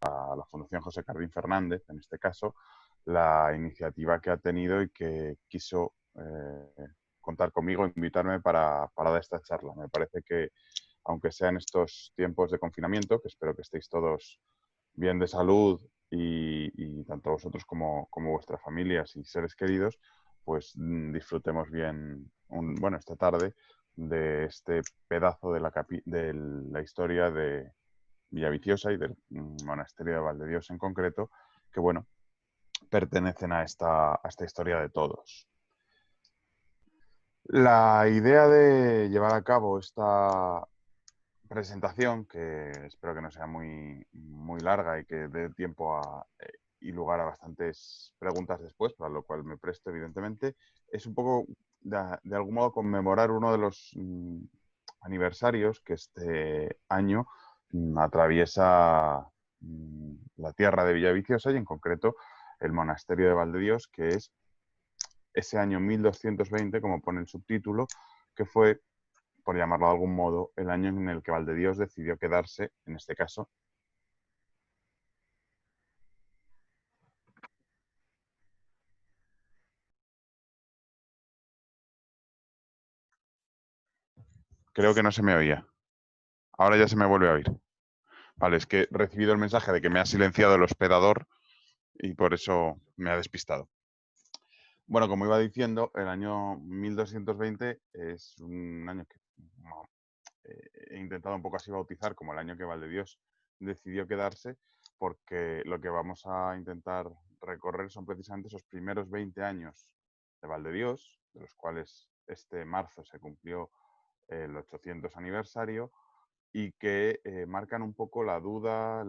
a la Fundación José Cardín Fernández, en este caso, la iniciativa que ha tenido y que quiso contar conmigo, invitarme para dar esta charla. Me parece que, aunque sea en estos tiempos de confinamiento, que espero que estéis todos bien de salud y tanto vosotros como vuestras familias y seres queridos, pues disfrutemos bien, esta tarde de este pedazo de la historia de Villaviciosa y del monasterio de Valdedios en concreto, que bueno, pertenecen a esta historia de todos. La idea de llevar a cabo esta presentación, que espero que no sea muy, muy larga y que dé tiempo y lugar a bastantes preguntas después, para lo cual me presto evidentemente, es un poco de algún modo conmemorar uno de los aniversarios que este año atraviesa la tierra de Villaviciosa y en concreto el monasterio de Valdedios, que es ese año 1220, como pone el subtítulo, que fue, por llamarlo de algún modo, el año en el que Valdedios decidió quedarse, en este caso. Creo que no se me oía. Ahora ya se me vuelve a oír. Vale, es que he recibido el mensaje de que me ha silenciado el hospedador y por eso me ha despistado. Bueno, como iba diciendo, el año 1220 es un año que he intentado un poco así bautizar como el año que Valdedios decidió quedarse, porque lo que vamos a intentar recorrer son precisamente esos primeros 20 años de Valdedios, de los cuales este marzo se cumplió el 800 aniversario, y que marcan un poco la duda,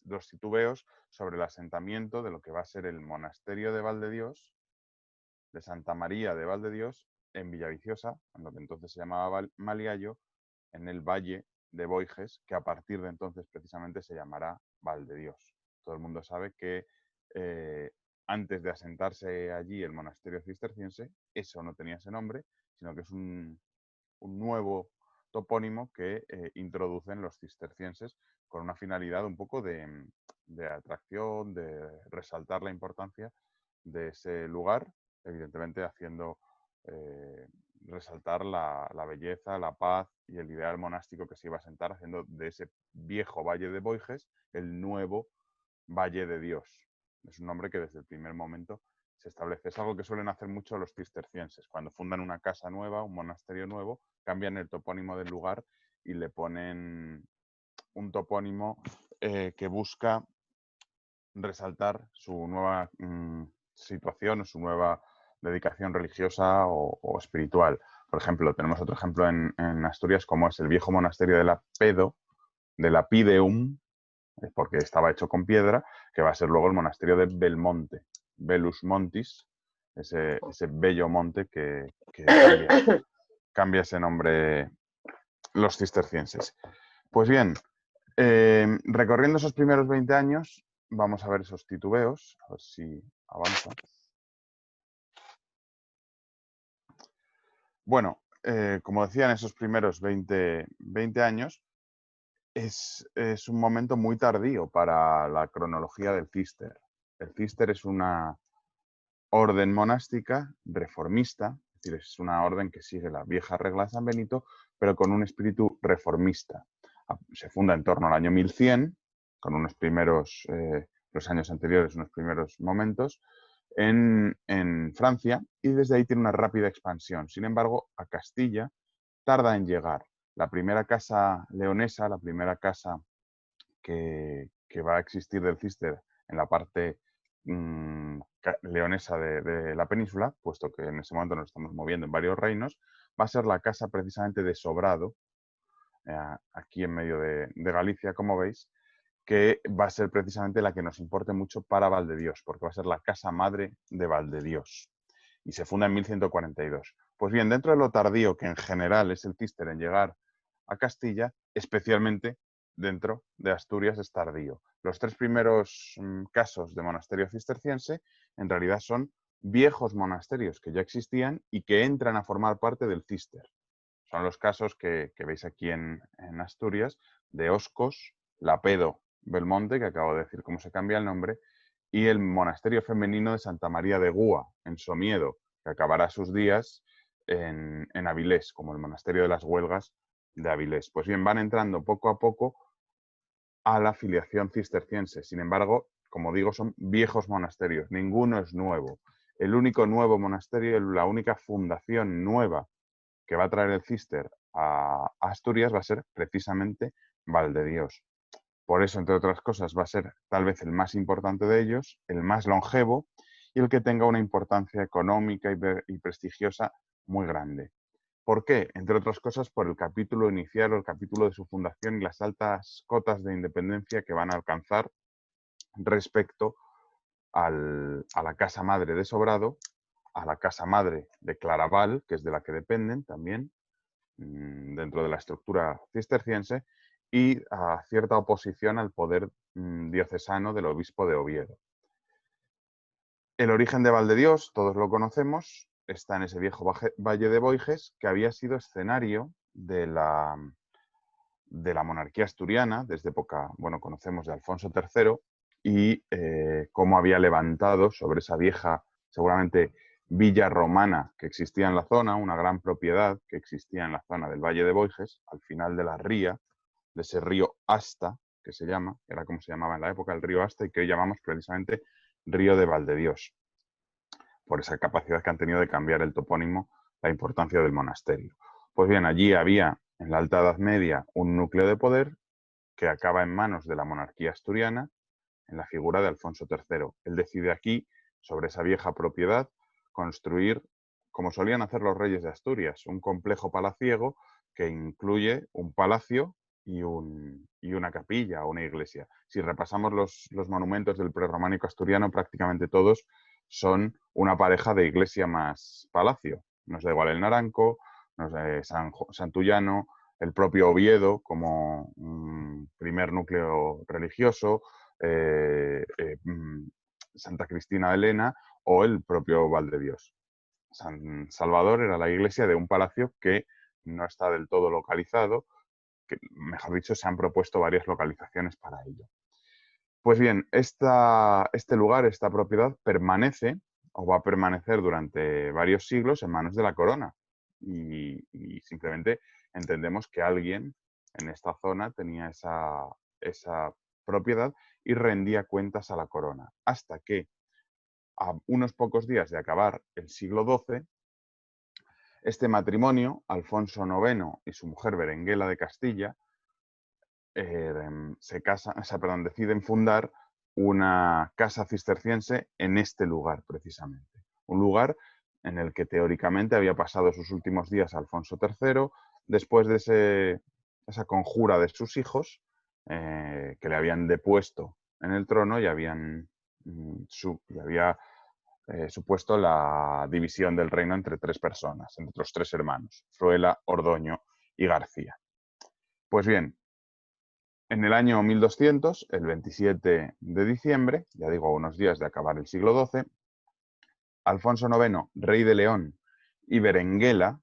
los titubeos sobre el asentamiento de lo que va a ser el monasterio de Valdedios, de Santa María de Valdedios, en Villaviciosa, en lo que entonces se llamaba Maliayo, en el valle de Boiges, que a partir de entonces precisamente se llamará Valdedios. Todo el mundo sabe que antes de asentarse allí el monasterio cisterciense, eso no tenía ese nombre, sino que es un nuevo topónimo que introducen los cistercienses con una finalidad un poco de atracción, de resaltar la importancia de ese lugar, evidentemente haciendo resaltar la belleza, la paz y el ideal monástico que se iba a sentar, haciendo de ese viejo valle de Boiges el nuevo Valle de Dios. Es un nombre que desde el primer momento se establece. Es algo que suelen hacer mucho los cistercienses. Cuando fundan una casa nueva, un monasterio nuevo, cambian el topónimo del lugar y le ponen un topónimo que busca resaltar su nueva situación o su nueva dedicación religiosa o espiritual. Por ejemplo, tenemos otro ejemplo en Asturias, como es el viejo monasterio de la Pedo, de la Pideum, porque estaba hecho con piedra, que va a ser luego el monasterio de Belmonte, Belus Montis, ese bello monte que cambia ese nombre los cistercienses. Pues bien, recorriendo esos primeros 20 años, vamos a ver esos titubeos, a ver si avanza. Bueno, como decía, en esos primeros 20 años, es un momento muy tardío para la cronología del Cister. El Cister es una orden monástica reformista, es decir, es una orden que sigue la vieja regla de San Benito, pero con un espíritu reformista. Se funda en torno al año 1100, con unos primeros, los años anteriores, unos primeros momentos, en Francia, y desde ahí tiene una rápida expansión. Sin embargo, a Castilla tarda en llegar. La primera casa leonesa, la primera casa que va a existir del Cister en la parte leonesa de la península, puesto que en ese momento nos estamos moviendo en varios reinos, va a ser la casa precisamente de Sobrado, aquí en medio de Galicia, como veis, que va a ser precisamente la que nos importe mucho para Valdedios, porque va a ser la casa madre de Valdedios. Y se funda en 1142. Pues bien, dentro de lo tardío que en general es el Cister en llegar a Castilla, especialmente dentro de Asturias es tardío. Los tres primeros casos de monasterio cisterciense en realidad son viejos monasterios que ya existían y que entran a formar parte del Cister. Son los casos que veis aquí en Asturias de Oscos, la Pedo Belmonte, que acabo de decir cómo se cambia el nombre, y el monasterio femenino de Santa María de Gúa, en Somiedo, que acabará sus días en Avilés, como el monasterio de las Huelgas de Avilés. Pues bien, van entrando poco a poco a la filiación cisterciense. Sin embargo, como digo, son viejos monasterios, ninguno es nuevo. El único nuevo monasterio, la única fundación nueva que va a traer el cister a Asturias va a ser precisamente Valdedios. Por eso, entre otras cosas, va a ser tal vez el más importante de ellos, el más longevo y el que tenga una importancia económica y prestigiosa muy grande. ¿Por qué? Entre otras cosas, por el capítulo inicial o el capítulo de su fundación y las altas cotas de independencia que van a alcanzar respecto a la casa madre de Sobrado, a la casa madre de Claraval, que es de la que dependen también, dentro de la estructura cisterciense, y a cierta oposición al poder diocesano del obispo de Oviedo. El origen de Valdedios, todos lo conocemos, está en ese viejo valle de Boiges, que había sido escenario de la monarquía asturiana, desde época, bueno, conocemos de Alfonso III, y cómo había levantado sobre esa vieja, seguramente, villa romana que existía en la zona, una gran propiedad que existía en la zona del Valle de Boiges, al final de la ría, de ese río Asta, que se llama, era como se llamaba en la época el río Asta, y que hoy llamamos precisamente Río de Valdedios, por esa capacidad que han tenido de cambiar el topónimo, la importancia del monasterio. Pues bien, allí había, en la Alta Edad Media, un núcleo de poder que acaba en manos de la monarquía asturiana, en la figura de Alfonso III. Él decide aquí, sobre esa vieja propiedad, construir, como solían hacer los reyes de Asturias, un complejo palaciego que incluye un palacio y una capilla, una iglesia. Si repasamos los monumentos del prerrománico asturiano, prácticamente todos son una pareja de iglesia más palacio. Nos da igual el Naranco, nos da Santullano, el propio Oviedo como primer núcleo religioso, Santa Cristina de Lena o el propio Valdedios. San Salvador era la iglesia de un palacio que no está del todo localizado, que, mejor dicho, se han propuesto varias localizaciones para ello. Pues bien, este lugar, esta propiedad, permanece o va a permanecer durante varios siglos en manos de la corona. Y simplemente entendemos que alguien en esta zona tenía esa propiedad y rendía cuentas a la corona. Hasta que, a unos pocos días de acabar el siglo XII, este matrimonio, Alfonso IX y su mujer Berenguela de Castilla, deciden fundar una casa cisterciense en este lugar, precisamente. Un lugar en el que teóricamente había pasado sus últimos días Alfonso III, después de esa conjura de sus hijos, que le habían depuesto en el trono y había supuesto la división del reino entre tres personas, entre los tres hermanos, Fruela, Ordoño y García. Pues bien, en el año 1200, el 27 de diciembre, ya digo, unos días de acabar el siglo XII, Alfonso IX, rey de León, y Berenguela,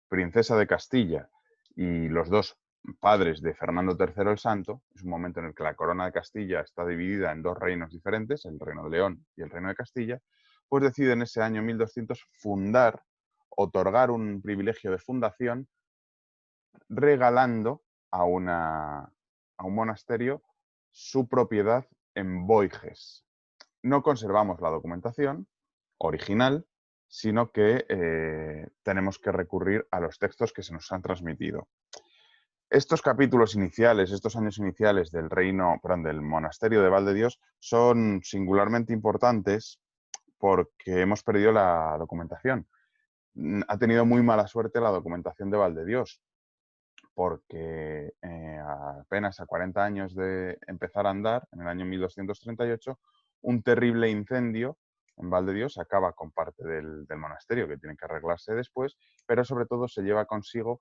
princesa de Castilla, y los dos padres de Fernando III el Santo, es un momento en el que la corona de Castilla está dividida en dos reinos diferentes, el reino de León y el reino de Castilla, pues deciden ese año 1200 otorgar un privilegio de fundación, regalando a un monasterio su propiedad en Boiges. No conservamos la documentación original, sino que tenemos que recurrir a los textos que se nos han transmitido. Estos capítulos iniciales, estos años iniciales del monasterio de Valdedios son singularmente importantes porque hemos perdido la documentación. Ha tenido muy mala suerte la documentación de Valdedios, porque apenas a 40 años de empezar a andar, en el año 1238, un terrible incendio en Valdedios acaba con parte del monasterio, que tiene que arreglarse después, pero sobre todo se lleva consigo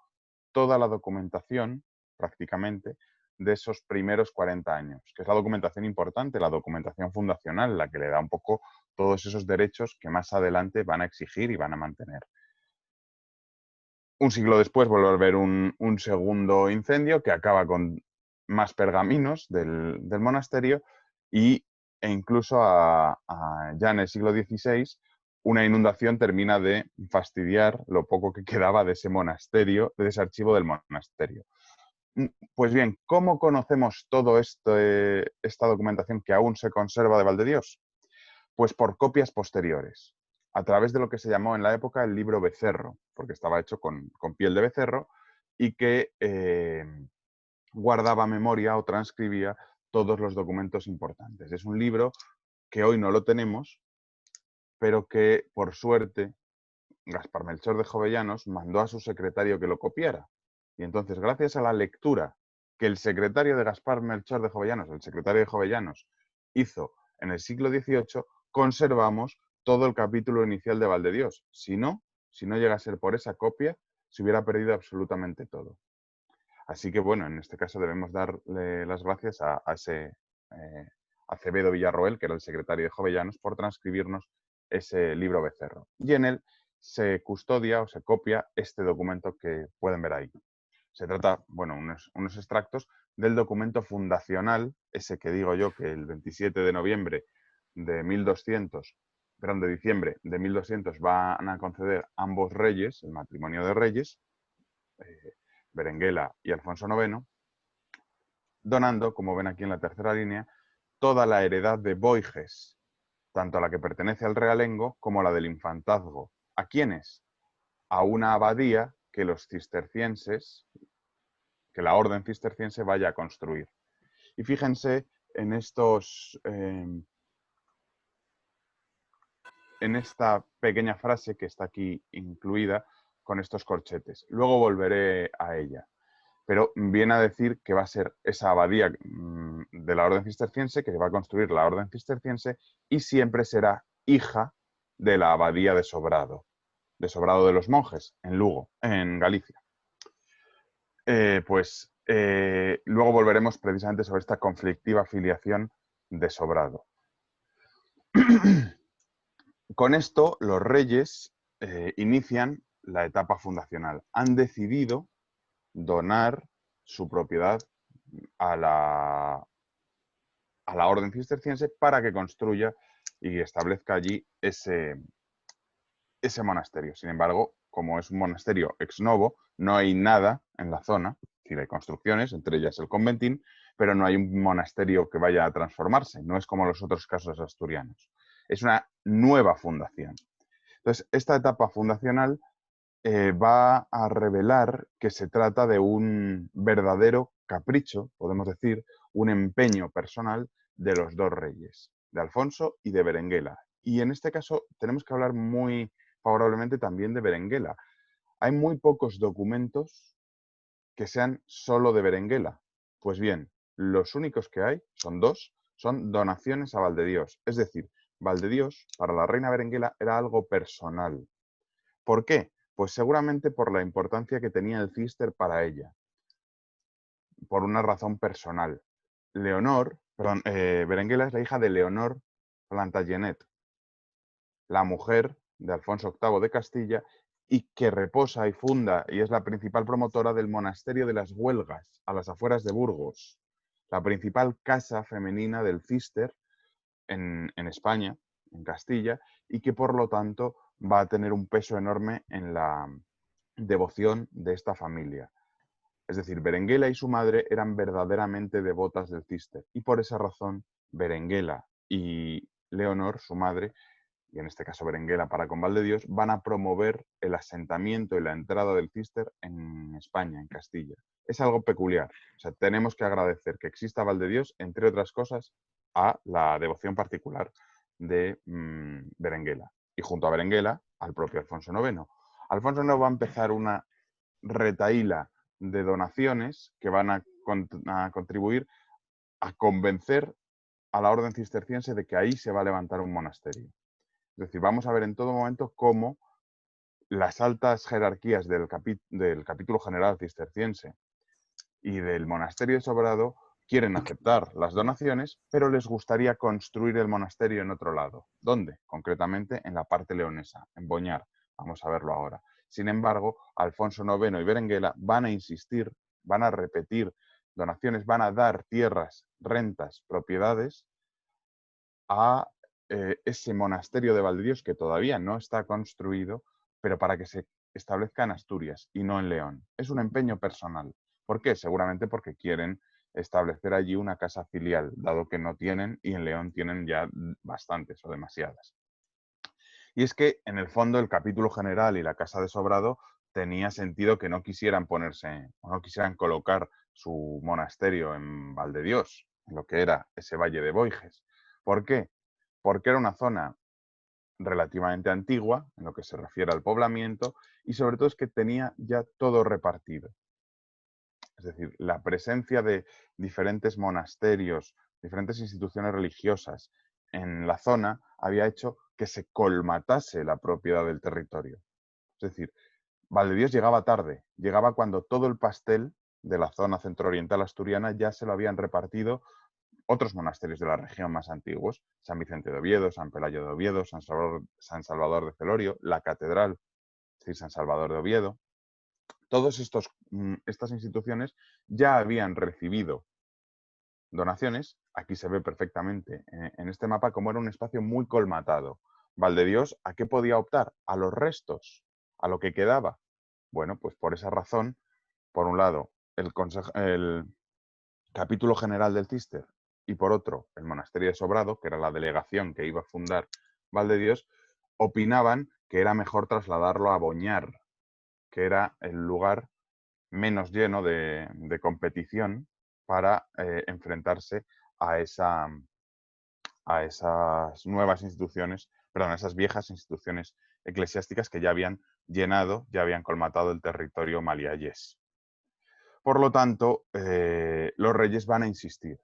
toda la documentación, prácticamente, de esos primeros 40 años, que es la documentación importante, la documentación fundacional, la que le da un poco todos esos derechos que más adelante van a exigir y van a mantener. Un siglo después vuelve a haber un segundo incendio que acaba con más pergaminos del monasterio e incluso ya en el siglo XVI una inundación termina de fastidiar lo poco que quedaba de ese monasterio, de ese archivo del monasterio. Pues bien, ¿cómo conocemos todo esta documentación que aún se conserva de Valdedios? Pues por copias posteriores, a través de lo que se llamó en la época el libro becerro, porque estaba hecho con piel de becerro y que guardaba memoria o transcribía todos los documentos importantes. Es un libro que hoy no lo tenemos, pero que por suerte Gaspar Melchor de Jovellanos mandó a su secretario que lo copiara. Y entonces, gracias a la lectura que el secretario de Gaspar Melchor de Jovellanos, el secretario de Jovellanos, hizo en el siglo XVIII, conservamos todo el capítulo inicial de Valdedios. Si no llega a ser por esa copia, se hubiera perdido absolutamente todo. Así que, bueno, en este caso debemos darle las gracias a ese Acevedo Villarroel, que era el secretario de Jovellanos, por transcribirnos ese libro becerro. Y en él se custodia o se copia este documento que pueden ver ahí. Se trata, bueno, unos extractos del documento fundacional, ese que digo yo que el 27 de noviembre de 1200, perdón, de diciembre de 1200 van a conceder ambos reyes, el matrimonio de reyes, Berenguela y Alfonso IX, donando, como ven aquí en la tercera línea, toda la heredad de Boiges, tanto la que pertenece al realengo como la del infantazgo. ¿A quiénes? A una abadía que los cistercienses, que la orden cisterciense vaya a construir. Y fíjense en en esta pequeña frase que está aquí incluida con estos corchetes. Luego volveré a ella. Pero viene a decir que va a ser esa abadía de la orden cisterciense, que va a construir la orden cisterciense, y siempre será hija de la abadía de Sobrado de los monjes, en Lugo, en Galicia. Luego volveremos precisamente sobre esta conflictiva filiación de Sobrado. Con esto, los reyes inician la etapa fundacional. Han decidido donar su propiedad a la orden cisterciense para que construya y establezca allí ese monasterio. Sin embargo, como es un monasterio ex novo, no hay nada en la zona, es decir, hay construcciones, entre ellas el conventín, pero no hay un monasterio que vaya a transformarse, no es como los otros casos asturianos. Es una nueva fundación. Entonces, esta etapa fundacional va a revelar que se trata de un verdadero capricho, podemos decir, un empeño personal de los dos reyes, de Alfonso y de Berenguela. Y en este caso tenemos que hablar muy favorablemente también de Berenguela. Hay muy pocos documentos que sean solo de Berenguela. Pues bien, los únicos que hay, son dos, son donaciones a Valdedios. Es decir, Valdedios para la reina Berenguela era algo personal. ¿Por qué? Pues seguramente por la importancia que tenía el cister para ella, por una razón personal. Berenguela es la hija de Leonor Plantagenet, la mujer de Alfonso VIII de Castilla y que reposa y funda y es la principal promotora del monasterio de las Huelgas, a las afueras de Burgos, la principal casa femenina del cister en España, en Castilla, y que por lo tanto va a tener un peso enorme en la devoción de esta familia. Es decir, Berenguela y su madre eran verdaderamente devotas del cister y por esa razón Berenguela y Leonor, su madre, y en este caso Berenguela para con Valdedios, van a promover el asentamiento y la entrada del cister en España, en Castilla. Es algo peculiar. O sea, tenemos que agradecer que exista Valdedios, entre otras cosas, a la devoción particular de Berenguela. Y junto a Berenguela, al propio Alfonso IX. Alfonso IX va a empezar una retahíla de donaciones que van a contribuir a convencer a la orden cisterciense de que ahí se va a levantar un monasterio. Es decir, vamos a ver en todo momento cómo las altas jerarquías del capítulo general cisterciense y del monasterio de Sobrado quieren aceptar las donaciones, pero les gustaría construir el monasterio en otro lado. ¿Dónde? Concretamente en la parte leonesa, en Boñar. Vamos a verlo ahora. Sin embargo, Alfonso IX y Berenguela van a insistir, van a repetir donaciones van a dar tierras, rentas, propiedades a ese monasterio de Valdedios que todavía no está construido, pero para que se establezca en Asturias y no en León. Es un empeño personal. ¿Por qué? Seguramente porque quieren establecer allí una casa filial, dado que no tienen y en León tienen ya bastantes o demasiadas. Y es que, en el fondo, el capítulo general y la Casa de Sobrado tenía sentido que no quisieran ponerse, o no quisieran colocar su monasterio en Valdedios, en lo que era ese valle de Boiges. ¿Por qué? Porque era una zona relativamente antigua, en lo que se refiere al poblamiento, y sobre todo es que tenía ya todo repartido. Es decir, la presencia de diferentes monasterios, diferentes instituciones religiosas en la zona había hecho que se colmatase la propiedad del territorio. Es decir, Valdedios llegaba tarde, llegaba cuando todo el pastel de la zona centro-oriental asturiana ya se lo habían repartido otros monasterios de la región más antiguos, San Vicente de Oviedo, San Pelayo de Oviedo, San Salvador de Celorio, la Catedral, es decir, San Salvador de Oviedo. Todas estas instituciones ya habían recibido donaciones. Aquí se ve perfectamente en este mapa cómo era un espacio muy colmatado. Valdedios, ¿a qué podía optar? A los restos, a lo que quedaba. Bueno, pues por esa razón, por un lado, el capítulo general del Císter y por otro, el monasterio de Sobrado, que era la delegación que iba a fundar Valdedios, opinaban que era mejor trasladarlo a Boñar, que era el lugar menos lleno de competición para enfrentarse a, a esas nuevas instituciones, perdón, a esas viejas instituciones eclesiásticas que ya habían llenado, ya habían colmatado el territorio maliallés. Por lo tanto, los reyes van a insistir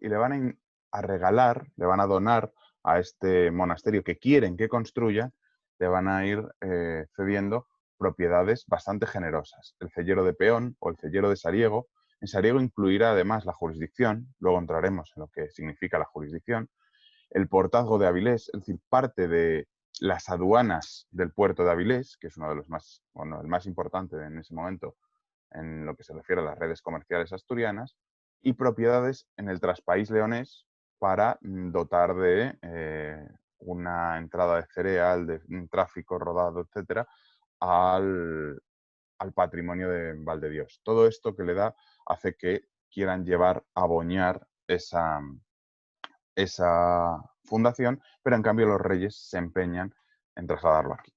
y le van a regalar, le van a donar a este monasterio que quieren que construya, le van a ir cediendo propiedades bastante generosas. El cellero de Peón o el cellero de Sariego. En Sariego incluirá además la jurisdicción, luego entraremos en lo que significa la jurisdicción, el portazgo de Avilés, es decir, parte de las aduanas del puerto de Avilés, que es uno de los más, bueno, el más importante en ese momento en lo que se refiere a las redes comerciales asturianas, y propiedades en el traspaís leonés para dotar de una entrada de cereal, de un tráfico rodado, etcétera, al patrimonio de Valdedios. Todo esto que le da hace que quieran llevar a Boñar esa fundación, pero en cambio los reyes se empeñan en trasladarlo aquí.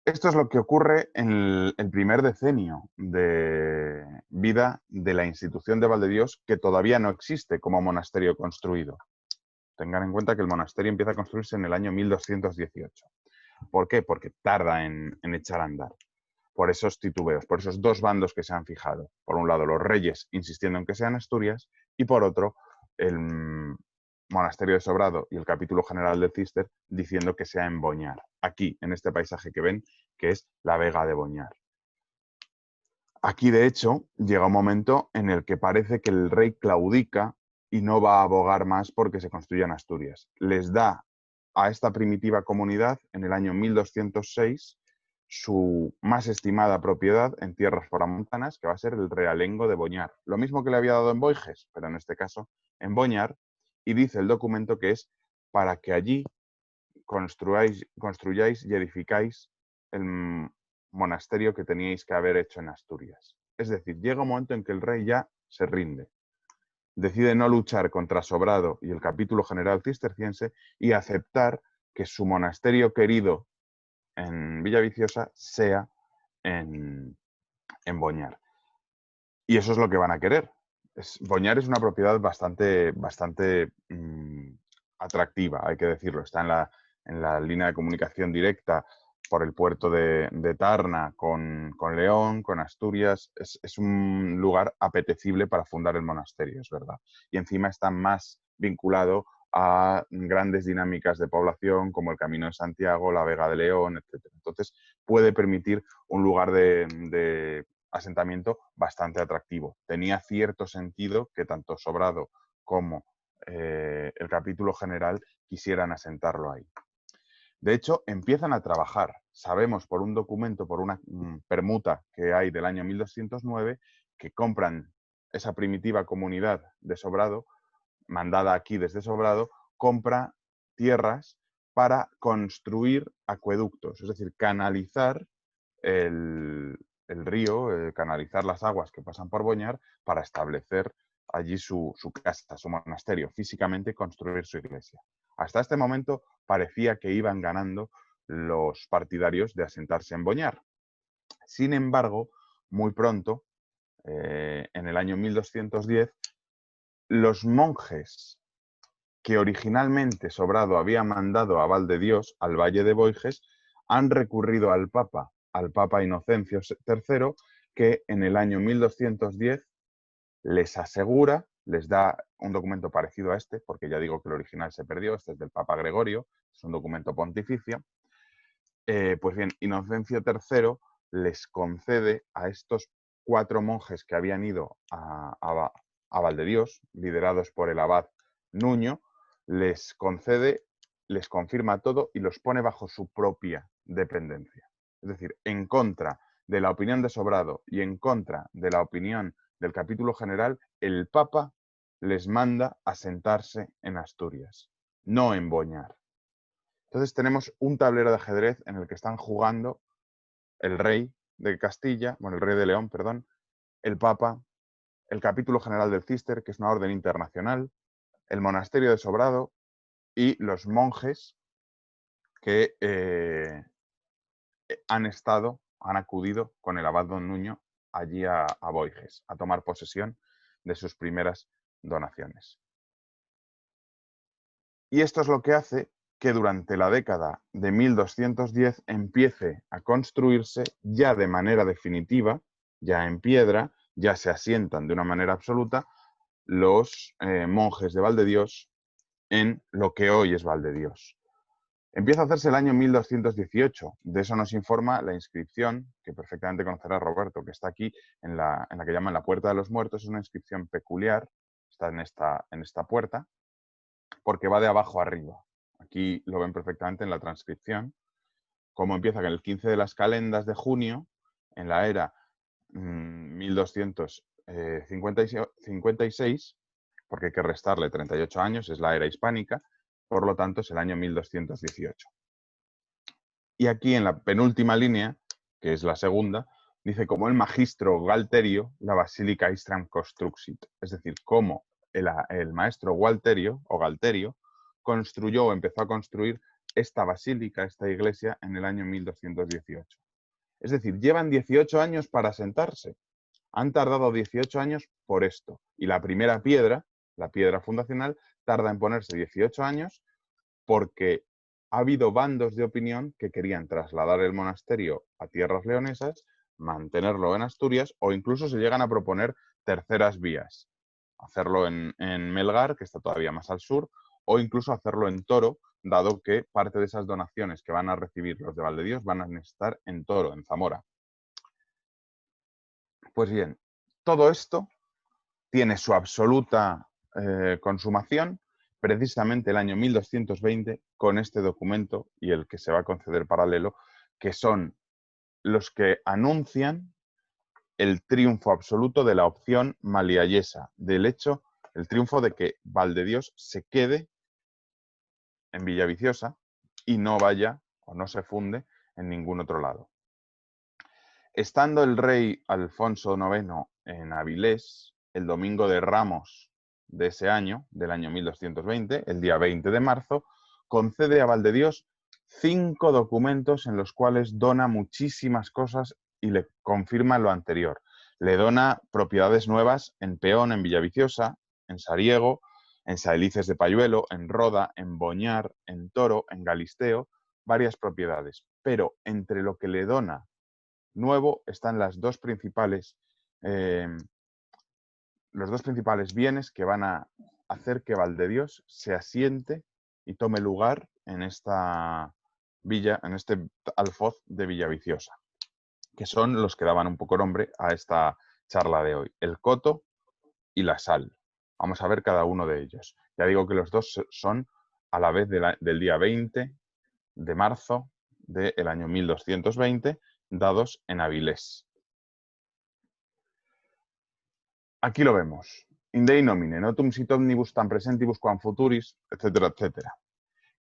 Esto es lo que ocurre en el primer decenio de vida de la institución de Valdedios, que todavía no existe como monasterio construido. Tengan en cuenta que el monasterio empieza a construirse en el año 1218. ¿Por qué? Porque tarda en echar a andar. Por esos titubeos, por esos dos bandos que se han fijado. Por un lado, los reyes insistiendo en que sean Asturias y por otro, el monasterio de Sobrado y el capítulo general del Císter diciendo que sea en Boñar. Aquí, en este paisaje que ven, que es la Vega de Boñar. Aquí, de hecho, llega un momento en el que parece que el rey claudica y no va a abogar más porque se construyan Asturias. Les da a esta primitiva comunidad, en el año 1206, su más estimada propiedad en tierras foramontanas, que va a ser el realengo de Boñar. Lo mismo que le había dado en Boiges, pero en este caso en Boñar, y dice el documento que es para que allí construyáis y edificáis el monasterio que teníais que haber hecho en Asturias. Es decir, llega un momento en que el rey ya se rinde. Decide no luchar contra Sobrado y el capítulo general cisterciense y aceptar que su monasterio querido en Villaviciosa sea en Boñar. Y eso es lo que van a querer. Boñar es una propiedad bastante atractiva, hay que decirlo. Está en la línea de comunicación directa por el puerto de Tarna con León, con Asturias. Es un lugar apetecible para fundar el monasterio, es verdad. Y encima está más vinculado a grandes dinámicas de población como el Camino de Santiago, la Vega de León, etc. Entonces puede permitir un lugar de asentamiento bastante atractivo. Tenía cierto sentido que tanto Sobrado como el capítulo general quisieran asentarlo ahí. De hecho, empiezan a trabajar. Sabemos por un documento, por una permuta que hay del año 1209, que compran esa primitiva comunidad de Sobrado, mandada aquí desde Sobrado, compra tierras para construir acueductos, es decir, canalizar el río, canalizar las aguas que pasan por Boñar para establecer allí su casa, su monasterio, físicamente construir su iglesia. Hasta este momento parecía que iban ganando los partidarios de asentarse en Boñar. Sin embargo, muy pronto, en el año 1210, los monjes que originalmente Sobrado había mandado a Valdedios, al Valle de Boiges, han recurrido al Papa Inocencio III, que en el año 1210 les asegura, les da un documento parecido a este, porque ya digo que el original se perdió, este es del Papa Gregorio, es un documento pontificio. Pues bien, Inocencio III les concede a estos 4 monjes que habían ido a Valdedios, liderados por el abad Nuño, les concede, les confirma todo y los pone bajo su propia dependencia. Es decir, en contra de la opinión de Sobrado y en contra de la opinión del capítulo general, el Papa les manda a sentarse en Asturias, no en Boñar. Entonces tenemos un tablero de ajedrez en el que están jugando el rey de Castilla, bueno, el rey de León, perdón, el Papa, el capítulo general del Císter, que es una orden internacional, el monasterio de Sobrado y los monjes que han acudido con el abad don Nuño allí a Boiges, a tomar posesión de sus primeras donaciones. Y esto es lo que hace que durante la década de 1210 empiece a construirse ya de manera definitiva, ya en piedra, ya se asientan de una manera absoluta los monjes de Valdedios en lo que hoy es Valdedios. Empieza a hacerse el año 1218, de eso nos informa la inscripción, que perfectamente conocerá Roberto, que está aquí en la que llaman la Puerta de los Muertos, es una inscripción peculiar, está en esta puerta, porque va de abajo arriba. Aquí lo ven perfectamente en la transcripción, cómo empieza que en el 15 de las calendas de junio, en la era 1256, porque hay que restarle 38 años, es la era hispánica, por lo tanto es el año 1218. Y aquí en la penúltima línea, que es la segunda, dice como el magistro Galterio la basílica Istram construxit, es decir, cómo el maestro Gualterio o Galterio construyó o empezó a construir esta basílica, esta iglesia, en el año 1218. Es decir, llevan 18 años para sentarse. Han tardado 18 años por esto. Y la primera piedra, la piedra fundacional, tarda en ponerse 18 años porque ha habido bandos de opinión que querían trasladar el monasterio a tierras leonesas, mantenerlo en Asturias o incluso se llegan a proponer terceras vías. Hacerlo en Melgar, que está todavía más al sur, o incluso hacerlo en Toro, dado que parte de esas donaciones que van a recibir los de Valdedios van a estar en Toro, en Zamora. Pues bien, todo esto tiene su absoluta consumación precisamente el año 1220 con este documento y el que se va a conceder paralelo, que son los que anuncian el triunfo absoluto de la opción maliayesa, del hecho, el triunfo de que Valdedios se quede en Villaviciosa y no vaya o no se funde en ningún otro lado. Estando el rey Alfonso IX en Avilés, el domingo de Ramos de ese año, del año 1220, el día 20 de marzo, concede a Valdedios 5 documentos en los cuales dona muchísimas cosas y le confirma lo anterior. Le dona propiedades nuevas en Peón, en Villaviciosa, en Sariego, en Saelices de Payuelo, en Roda, en Boñar, en Toro, en Galisteo, varias propiedades. Pero entre lo que le dona nuevo están los dos principales bienes que van a hacer que Valdedios se asiente y tome lugar en esta villa, en este alfoz de Villaviciosa, que son los que daban un poco nombre a esta charla de hoy, el coto y la sal. Vamos a ver cada uno de ellos. Ya digo que los dos son a la vez del día 20 de marzo del año 1220, dados en Avilés. Aquí lo vemos. In Dei nomine, notum sit omnibus tam presentibus quam futuris, etcétera, etcétera.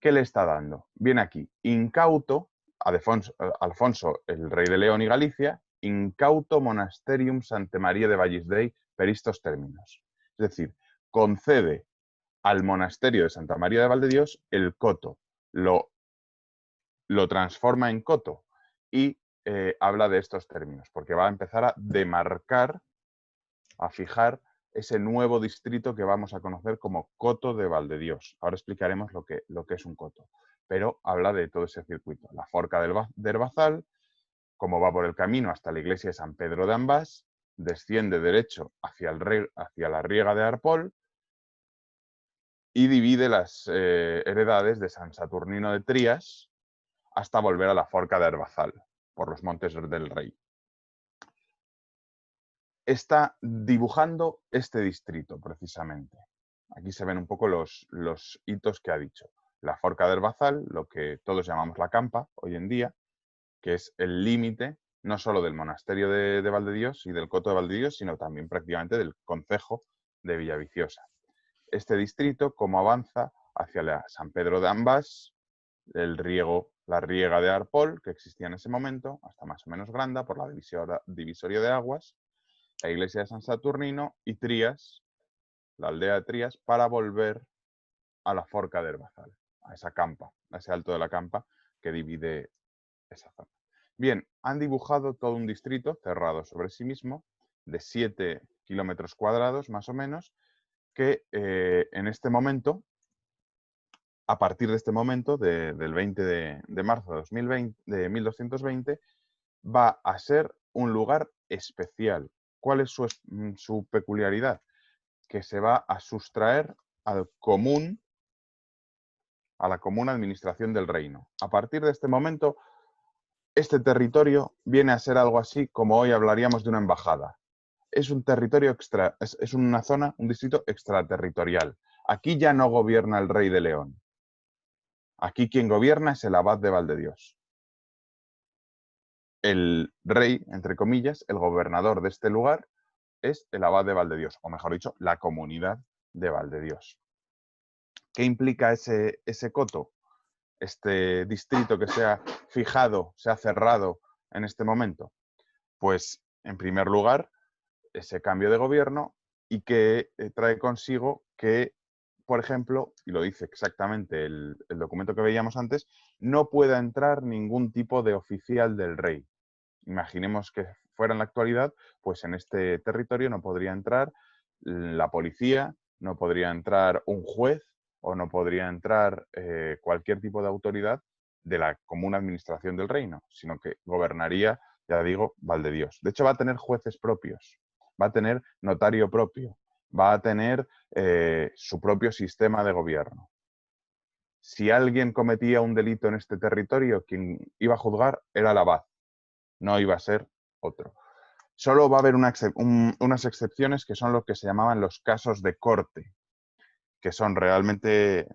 ¿Qué le está dando? Viene aquí, incauto, Alfonso, el rey de León y Galicia, incauto monasterium Santa María de Vallis Dei per estos términos. Es decir, concede al monasterio de Santa María de Valdedios el coto, lo transforma en coto y habla de estos términos, porque va a empezar a demarcar, a fijar ese nuevo distrito que vamos a conocer como Coto de Valdedios. Ahora explicaremos lo que es un coto, pero habla de todo ese circuito. La forca del Herbazal, como va por el camino hasta la iglesia de San Pedro de Ambás, desciende derecho hacia la riega de Arpol y divide las heredades de San Saturnino de Trías hasta volver a la forca de Herbazal, por los montes del Rey. Está dibujando este distrito, precisamente. Aquí se ven un poco los hitos que ha dicho. La forca de Herbazal, lo que todos llamamos la Campa hoy en día, que es el límite no solo del monasterio de Valdedios y del coto de Valdedios, sino también prácticamente del concejo de Villaviciosa. Este distrito, como avanza hacia la San Pedro de Ambás, la riega de Arpol, que existía en ese momento, hasta más o menos Granda, por la divisoria de aguas, la iglesia de San Saturnino y Trías, la aldea de Trías, para volver a la forca de Herbazal, a esa campa, a ese alto de la campa que divide esa zona. Bien, han dibujado todo un distrito cerrado sobre sí mismo, de 7 kilómetros cuadrados más o menos, que en este momento, a partir de este momento, del 20 de marzo de 1220, va a ser un lugar especial. ¿Cuál es su peculiaridad? Que se va a sustraer a la común administración del reino. A partir de este momento, este territorio viene a ser algo así como hoy hablaríamos de una embajada. Es un territorio es una zona, un distrito extraterritorial. Aquí ya no gobierna el rey de León. Aquí quien gobierna es el abad de Valdedios. El rey, entre comillas, el gobernador de este lugar, es el abad de Valdedios, o mejor dicho, la comunidad de Valdedios. ¿Qué implica ese coto? Este distrito que se ha fijado, se ha cerrado en este momento? Pues, en primer lugar, ese cambio de gobierno y que trae consigo que, por ejemplo, y lo dice exactamente el documento que veíamos antes, no pueda entrar ningún tipo de oficial del rey. Imaginemos que fuera en la actualidad, pues en este territorio no podría entrar la policía, no podría entrar un juez o no podría entrar cualquier tipo de autoridad de la común administración del reino, sino que gobernaría, ya digo, Valdedios. De hecho, va a tener jueces propios, va a tener notario propio, va a tener su propio sistema de gobierno. Si alguien cometía un delito en este territorio, quien iba a juzgar era el abad, no iba a ser otro. Solo va a haber unas excepciones que son lo que se llamaban los casos de corte, que son realmente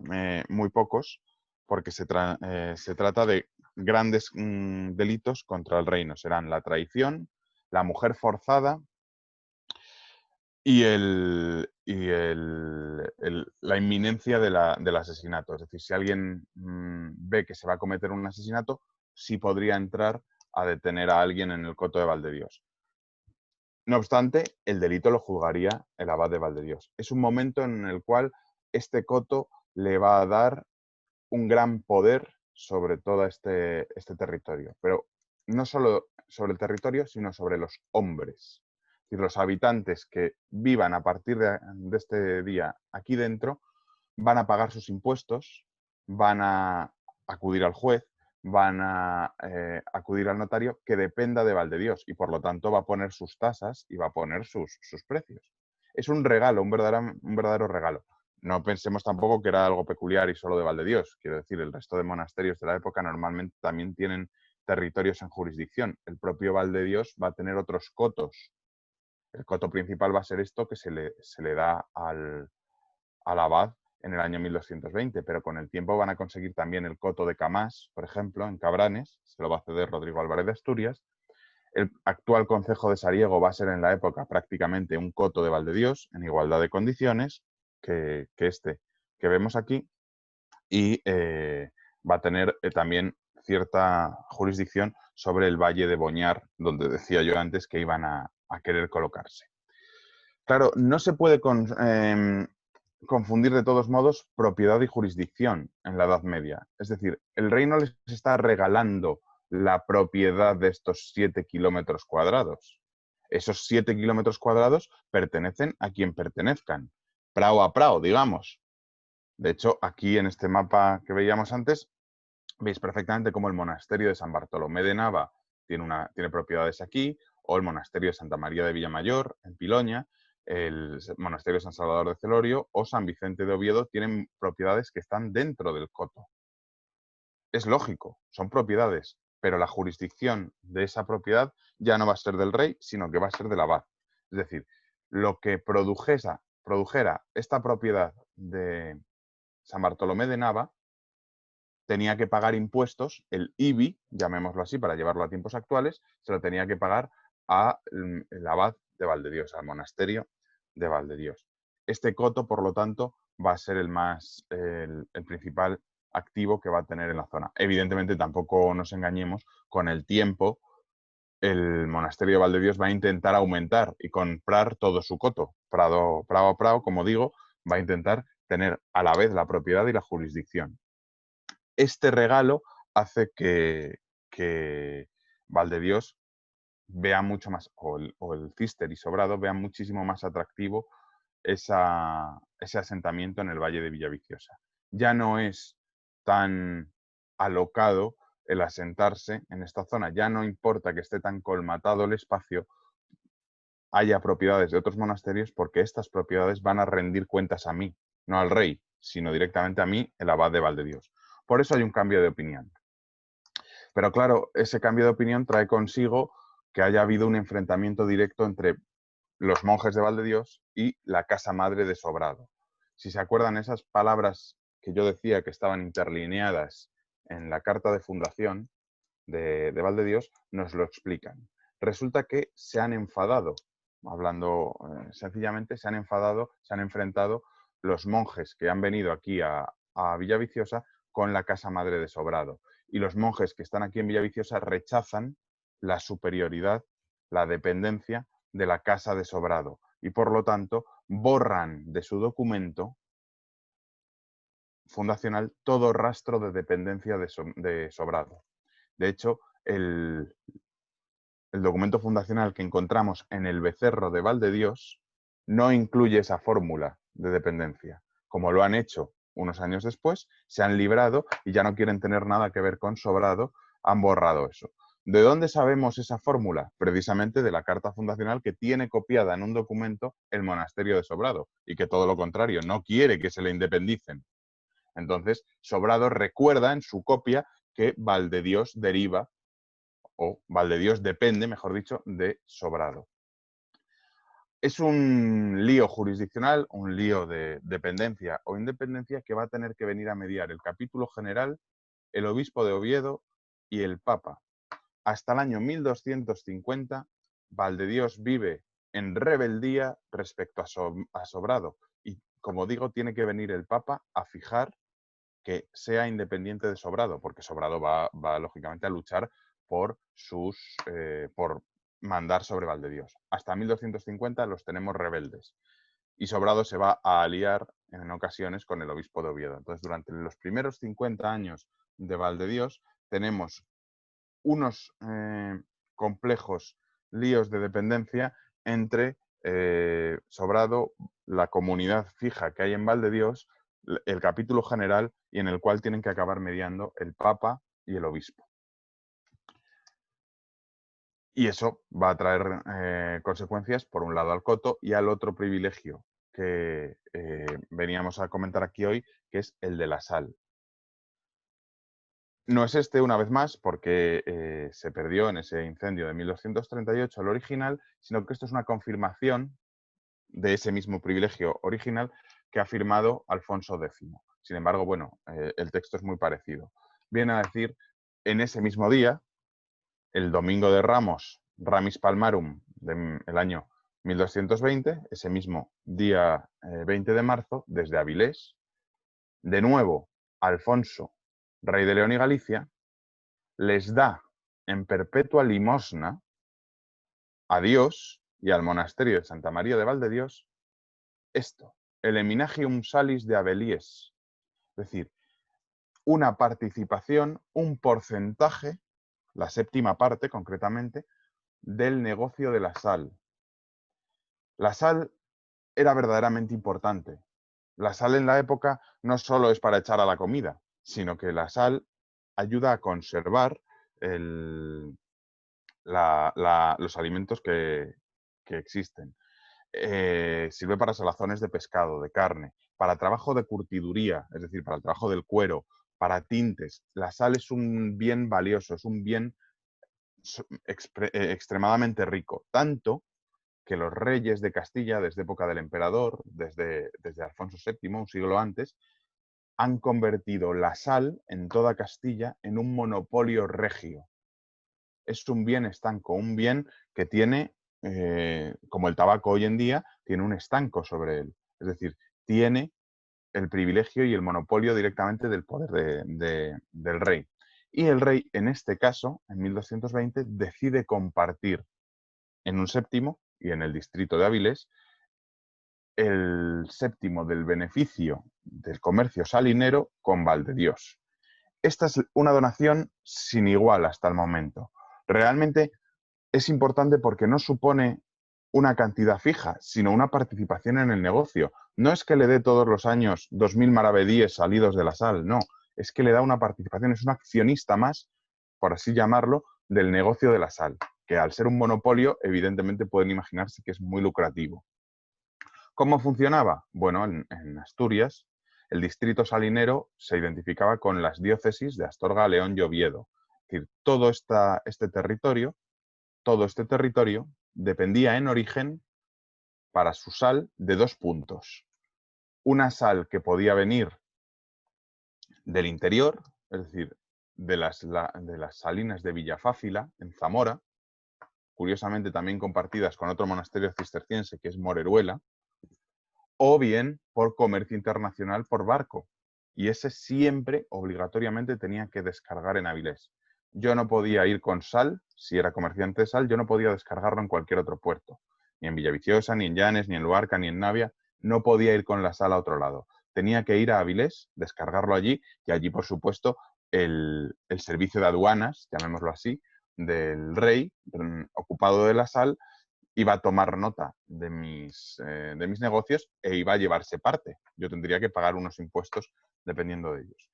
muy pocos, porque se trata de grandes delitos contra el reino. Serán la traición, la mujer forzada y la inminencia del asesinato. Es decir, si alguien ve que se va a cometer un asesinato, sí podría entrar a detener a alguien en el coto de Valdedios. No obstante, el delito lo juzgaría el abad de Valdedios. Es un momento en el cual este coto le va a dar un gran poder sobre todo este territorio, pero no solo sobre el territorio, sino sobre los hombres. Es decir, los habitantes que vivan a partir de este día aquí dentro van a pagar sus impuestos, van a acudir al juez, van a acudir al notario que dependa de Valdedios y por lo tanto va a poner sus tasas y va a poner sus precios. Es un regalo, un verdadero regalo. No pensemos tampoco que era algo peculiar y solo de Valdedios. Quiero decir, el resto de monasterios de la época normalmente también tienen territorios en jurisdicción. El propio Valdedios va a tener otros cotos. El coto principal va a ser esto que se le da al abad en el año 1220, pero con el tiempo van a conseguir también el coto de Camás, por ejemplo, en Cabranes, se lo va a ceder Rodrigo Álvarez de Asturias, El actual concejo de Sariego va a ser en la época prácticamente un coto de Valdedios en igualdad de condiciones que este que vemos aquí y va a tener también cierta jurisdicción sobre el valle de Boñar, donde decía yo antes que iban a querer colocarse. Claro, no se puede confundir de todos modos propiedad y jurisdicción en la Edad Media. Es decir, el reino les está regalando la propiedad de estos 7 kilómetros cuadrados. Esos 7 kilómetros cuadrados pertenecen a quien pertenezcan, prao a prao, digamos. De hecho, aquí en este mapa que veíamos antes, veis perfectamente cómo el monasterio de San Bartolomé de Nava tiene propiedades aquí, o el monasterio de Santa María de Villamayor, en Piloña, el monasterio de San Salvador de Celorio o San Vicente de Oviedo tienen propiedades que están dentro del coto. Es lógico, son propiedades, pero la jurisdicción de esa propiedad ya no va a ser del rey, sino que va a ser del abad. Es decir, lo que produjera esta propiedad de San Bartolomé de Nava tenía que pagar impuestos, el IBI, llamémoslo así para llevarlo a tiempos actuales, se lo tenía que pagar al abad de Valdedios, al monasterio de Valdedios. Este coto, por lo tanto, va a ser el principal activo que va a tener en la zona. Evidentemente, tampoco nos engañemos, con el tiempo el monasterio de Valdedios va a intentar aumentar y comprar todo su coto. Prado a prado, como digo, va a intentar tener a la vez la propiedad y la jurisdicción. Este regalo hace que Valdedios vea mucho más, o el Císter y Sobrado vean muchísimo más atractivo ese asentamiento en el Valle de Villaviciosa. Ya no es tan alocado el asentarse en esta zona, ya no importa que esté tan colmatado el espacio, haya propiedades de otros monasterios, porque estas propiedades van a rendir cuentas a mí, no al rey, sino directamente a mí, el abad de Valdedios. Por eso hay un cambio de opinión. Pero claro, ese cambio de opinión trae consigo que haya habido un enfrentamiento directo entre los monjes de Valdedios y la casa madre de Sobrado. Si se acuerdan, esas palabras que yo decía que estaban interlineadas en la carta de fundación de Valdedios, nos lo explican. Resulta que se han enfadado, hablando sencillamente, se han enfrentado los monjes que han venido aquí a Villaviciosa con la casa madre de Sobrado. Y los monjes que están aquí en Villaviciosa rechazan la superioridad, la dependencia de la casa de Sobrado y por lo tanto borran de su documento fundacional todo rastro de dependencia de Sobrado. De hecho, el documento fundacional que encontramos en el Becerro de Valdedios no incluye esa fórmula de dependencia. Como lo han hecho unos años después, se han librado y ya no quieren tener nada que ver con Sobrado, han borrado eso. ¿De dónde sabemos esa fórmula? Precisamente de la carta fundacional que tiene copiada en un documento el monasterio de Sobrado y que todo lo contrario, no quiere que se le independicen. Entonces, Sobrado recuerda en su copia que Valdedios deriva, o Valdedios depende, mejor dicho, de Sobrado. Es un lío jurisdiccional, un lío de dependencia o independencia que va a tener que venir a mediar el capítulo general, el obispo de Oviedo y el papa. Hasta el año 1250, Valdedios vive en rebeldía respecto a Sobrado. Y, como digo, tiene que venir el papa a fijar que sea independiente de Sobrado, porque Sobrado va lógicamente a luchar por mandar sobre Valdedios. Hasta 1250 los tenemos rebeldes. Y Sobrado se va a aliar en ocasiones con el obispo de Oviedo. Entonces, durante los primeros 50 años de Valdedios tenemos unos complejos líos de dependencia entre Sobrado, la comunidad fija que hay en Valdedios, el capítulo general y en el cual tienen que acabar mediando el papa y el obispo. Y eso va a traer consecuencias, por un lado, al coto y al otro privilegio que veníamos a comentar aquí hoy, que es el de la sal. No es este, una vez más, porque se perdió en ese incendio de 1238 el original, sino que esto es una confirmación de ese mismo privilegio original que ha firmado Alfonso X. Sin embargo, bueno, el texto es muy parecido. Viene a decir, en ese mismo día, el Domingo de Ramos Ramis Palmarum del año 1220, ese mismo día 20 de marzo, desde Avilés, de nuevo Alfonso, rey de León y Galicia, les da en perpetua limosna a Dios y al monasterio de Santa María de Valdedios esto, el Eminagium Salis de Abelies, es decir, una participación, un porcentaje, la séptima parte concretamente, del negocio de la sal. La sal era verdaderamente importante. La sal en la época no solo es para echar a la comida, sino que la sal ayuda a conservar los alimentos que existen. Sirve para salazones de pescado, de carne, para trabajo de curtiduría, es decir, para el trabajo del cuero, para tintes. La sal es un bien valioso, es un bien extremadamente rico, tanto que los reyes de Castilla, desde época del emperador, desde Alfonso VII, un siglo antes, han convertido la sal en toda Castilla en un monopolio regio. Es un bien estanco, un bien que tiene, como el tabaco hoy en día, tiene un estanco sobre él. Es decir, tiene el privilegio y el monopolio directamente del poder del rey. Y el rey, en este caso, en 1220, decide compartir en un séptimo y en el distrito de Avilés el séptimo del beneficio del comercio salinero con Valdedios. Esta es una donación sin igual hasta el momento. Realmente es importante porque no supone una cantidad fija, sino una participación en el negocio. No es que le dé todos los años 2.000 maravedíes salidos de la sal, no, es que le da una participación, es un accionista más, por así llamarlo, del negocio de la sal, que al ser un monopolio, evidentemente pueden imaginarse que es muy lucrativo. ¿Cómo funcionaba? Bueno, en Asturias, el distrito salinero se identificaba con las diócesis de Astorga, León y Oviedo. Es decir, todo este territorio dependía en origen para su sal de dos puntos. Una sal que podía venir del interior, es decir, de las salinas de Villafácila, en Zamora, curiosamente también compartidas con otro monasterio cisterciense que es Moreruela, o bien por comercio internacional por barco. Y ese siempre obligatoriamente tenía que descargar en Avilés. Yo no podía ir con sal, si era comerciante de sal, yo no podía descargarlo en cualquier otro puerto. Ni en Villaviciosa, ni en Llanes, ni en Luarca, ni en Navia. No podía ir con la sal a otro lado. Tenía que ir a Avilés, descargarlo allí, y allí, por supuesto, el servicio de aduanas, llamémoslo así, del rey, ocupado de la sal, iba a tomar nota de mis negocios e iba a llevarse parte. Yo tendría que pagar unos impuestos dependiendo de ellos.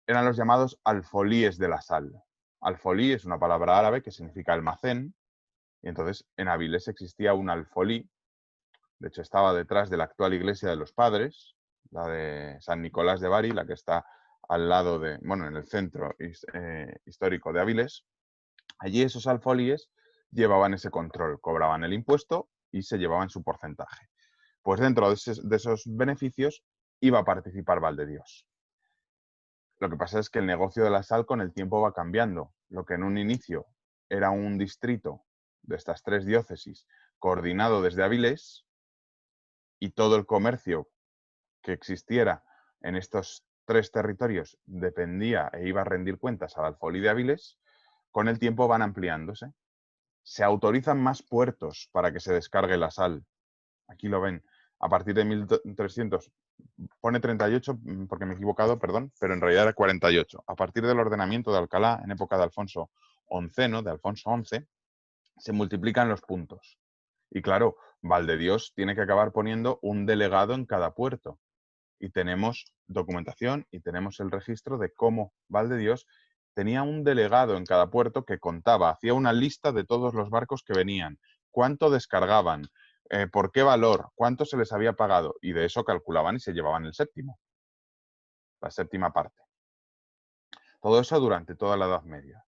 Eran los llamados alfolíes de la sal. Alfolí es una palabra árabe que significa almacén, y entonces en Avilés existía un alfolí, de hecho estaba detrás de la actual iglesia de los Padres, la de San Nicolás de Bari, la que está al lado de, bueno, en el centro histórico de Avilés. Allí esos alfolíes llevaban ese control, cobraban el impuesto y se llevaban su porcentaje. Pues dentro de esos beneficios iba a participar Valdedios. Lo que pasa es que el negocio de la sal con el tiempo va cambiando. Lo que en un inicio era un distrito de estas tres diócesis coordinado desde Avilés y todo el comercio que existiera en estos tres territorios dependía e iba a rendir cuentas al alfolí de Avilés, con el tiempo van ampliándose. Se autorizan más puertos para que se descargue la sal. Aquí lo ven. A partir de 1300, pone 38 porque me he equivocado, perdón, pero en realidad era 48. A partir del ordenamiento de Alcalá, en época de Alfonso XI, de Alfonso XI, se multiplican los puntos. Y claro, Valdedios tiene que acabar poniendo un delegado en cada puerto. Y tenemos documentación y tenemos el registro de cómo Valdedios tenía un delegado en cada puerto que contaba, hacía una lista de todos los barcos que venían, cuánto descargaban, por qué valor, cuánto se les había pagado, y de eso calculaban y se llevaban el séptimo, la séptima parte. Todo eso durante toda la Edad Media.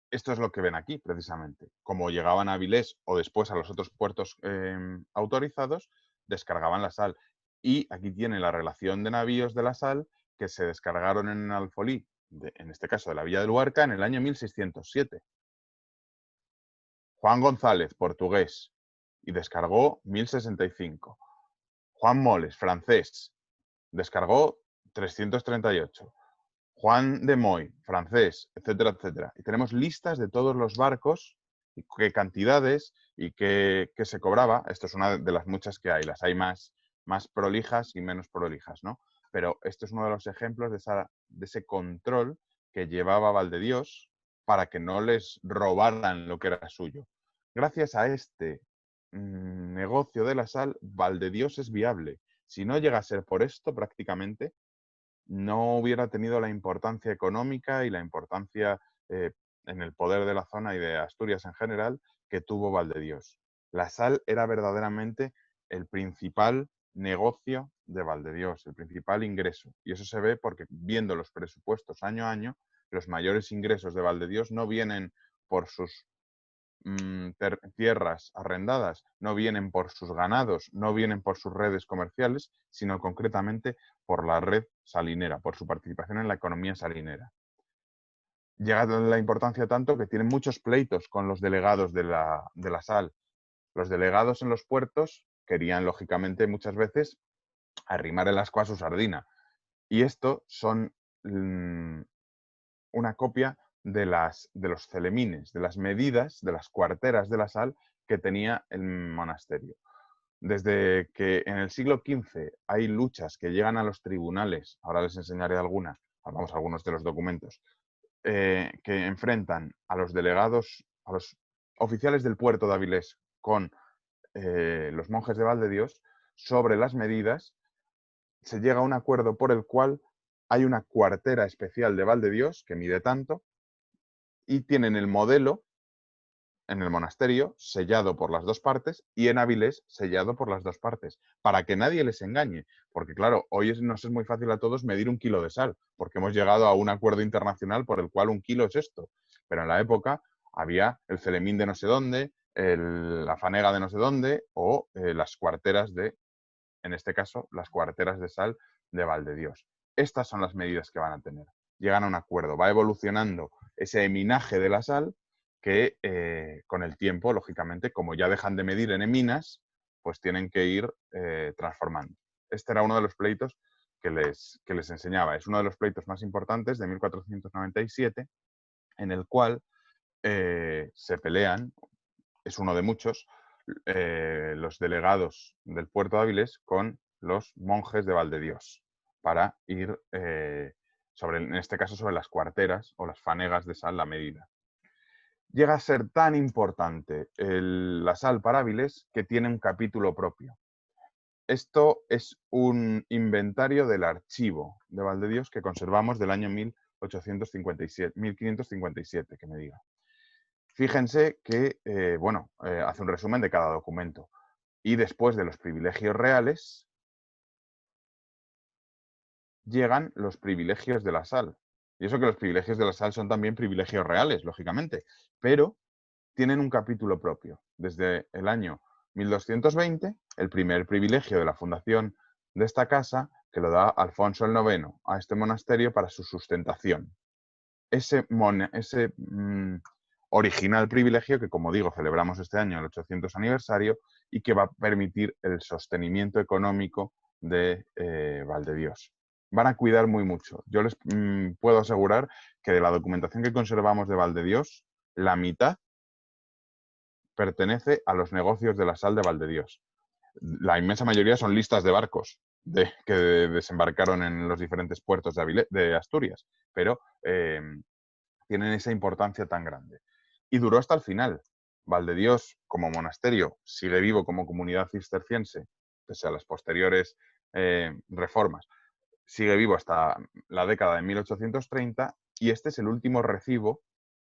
Esto es lo que ven aquí, precisamente. Como llegaban a Avilés o después a los otros puertos autorizados, descargaban la sal. Y aquí tiene la relación de navíos de la sal que se descargaron en Alfolí en este caso de la Villa de Luarca, en el año 1607. Juan González, portugués, y descargó 1065. Juan Moles, francés, descargó 338. Juan de Moy, francés, etcétera, etcétera. Y tenemos listas de todos los barcos y qué cantidades y qué se cobraba. Esto es una de las muchas que hay. Las hay más prolijas y menos prolijas, ¿no? Pero este es uno de los ejemplos de ese control que llevaba Valdedios para que no les robaran lo que era suyo. Gracias a este negocio de la sal, Valdedios es viable. Si no llega a ser por esto, prácticamente no hubiera tenido la importancia económica y la importancia en el poder de la zona y de Asturias en general que tuvo Valdedios. La sal era verdaderamente el principal negocio de Valdedios, el principal ingreso. Y eso se ve porque viendo los presupuestos año a año, los mayores ingresos de Valdedios no vienen por sus tierras arrendadas, no vienen por sus ganados, no vienen por sus redes comerciales, sino concretamente por la red salinera, por su participación en la economía salinera. Llega la importancia tanto que tienen muchos pleitos con los delegados de la sal. Los delegados en los puertos querían, lógicamente, muchas veces arrimar el ascua a su sardina. Y esto son una copia de los celemines, de las medidas, de las cuarteras de la sal que tenía el monasterio. Desde que en el siglo XV hay luchas que llegan a los tribunales, ahora les enseñaré algunas, vamos, algunos de los documentos, que enfrentan a los delegados, a los oficiales del puerto de Avilés con los monjes de Valdedios sobre las medidas, se llega a un acuerdo por el cual hay una cuartera especial de Valdedios que mide tanto y tienen el modelo en el monasterio sellado por las dos partes y en Avilés sellado por las dos partes, para que nadie les engañe. Porque claro, hoy nos es muy fácil a todos medir 1 kilo de sal, porque hemos llegado a un acuerdo internacional por el cual 1 kilo es esto. Pero en la época había el celemín de no sé dónde, la fanega de no sé dónde o las cuarteras de, en este caso, las cuarteras de sal de Valdedios. Estas son las medidas que van a tener. Llegan a un acuerdo, va evolucionando ese eminaje de la sal que con el tiempo, lógicamente, como ya dejan de medir en eminas, pues tienen que ir transformando. Este era uno de los pleitos que les enseñaba. Es uno de los pleitos más importantes de 1497, en el cual se pelean, es uno de muchos, los delegados del puerto de Áviles con los monjes de Valdedios para ir, en este caso, sobre las cuarteras o las fanegas de sal, la medida. Llega a ser tan importante la sal para Áviles que tiene un capítulo propio. Esto es un inventario del archivo de Valdedios que conservamos del año 1557, que me diga. Fíjense que, hace un resumen de cada documento. Y después de los privilegios reales, llegan los privilegios de la sal. Y eso que los privilegios de la sal son también privilegios reales, lógicamente, pero tienen un capítulo propio. Desde el año 1220, el primer privilegio de la fundación de esta casa, que lo da Alfonso el IX a este monasterio para su sustentación. Ese original privilegio que, como digo, celebramos este año el 800 aniversario y que va a permitir el sostenimiento económico de Valdedios. Van a cuidar muy mucho. Yo les puedo asegurar que de la documentación que conservamos de Valdedios, la mitad pertenece a los negocios de la sal de Valdedios. La inmensa mayoría son listas de barcos que desembarcaron en los diferentes puertos de Asturias, pero tienen esa importancia tan grande. Y duró hasta el final. Valdedios, como monasterio, sigue vivo como comunidad cisterciense, pese a las posteriores reformas. Sigue vivo hasta la década de 1830 y este es el último recibo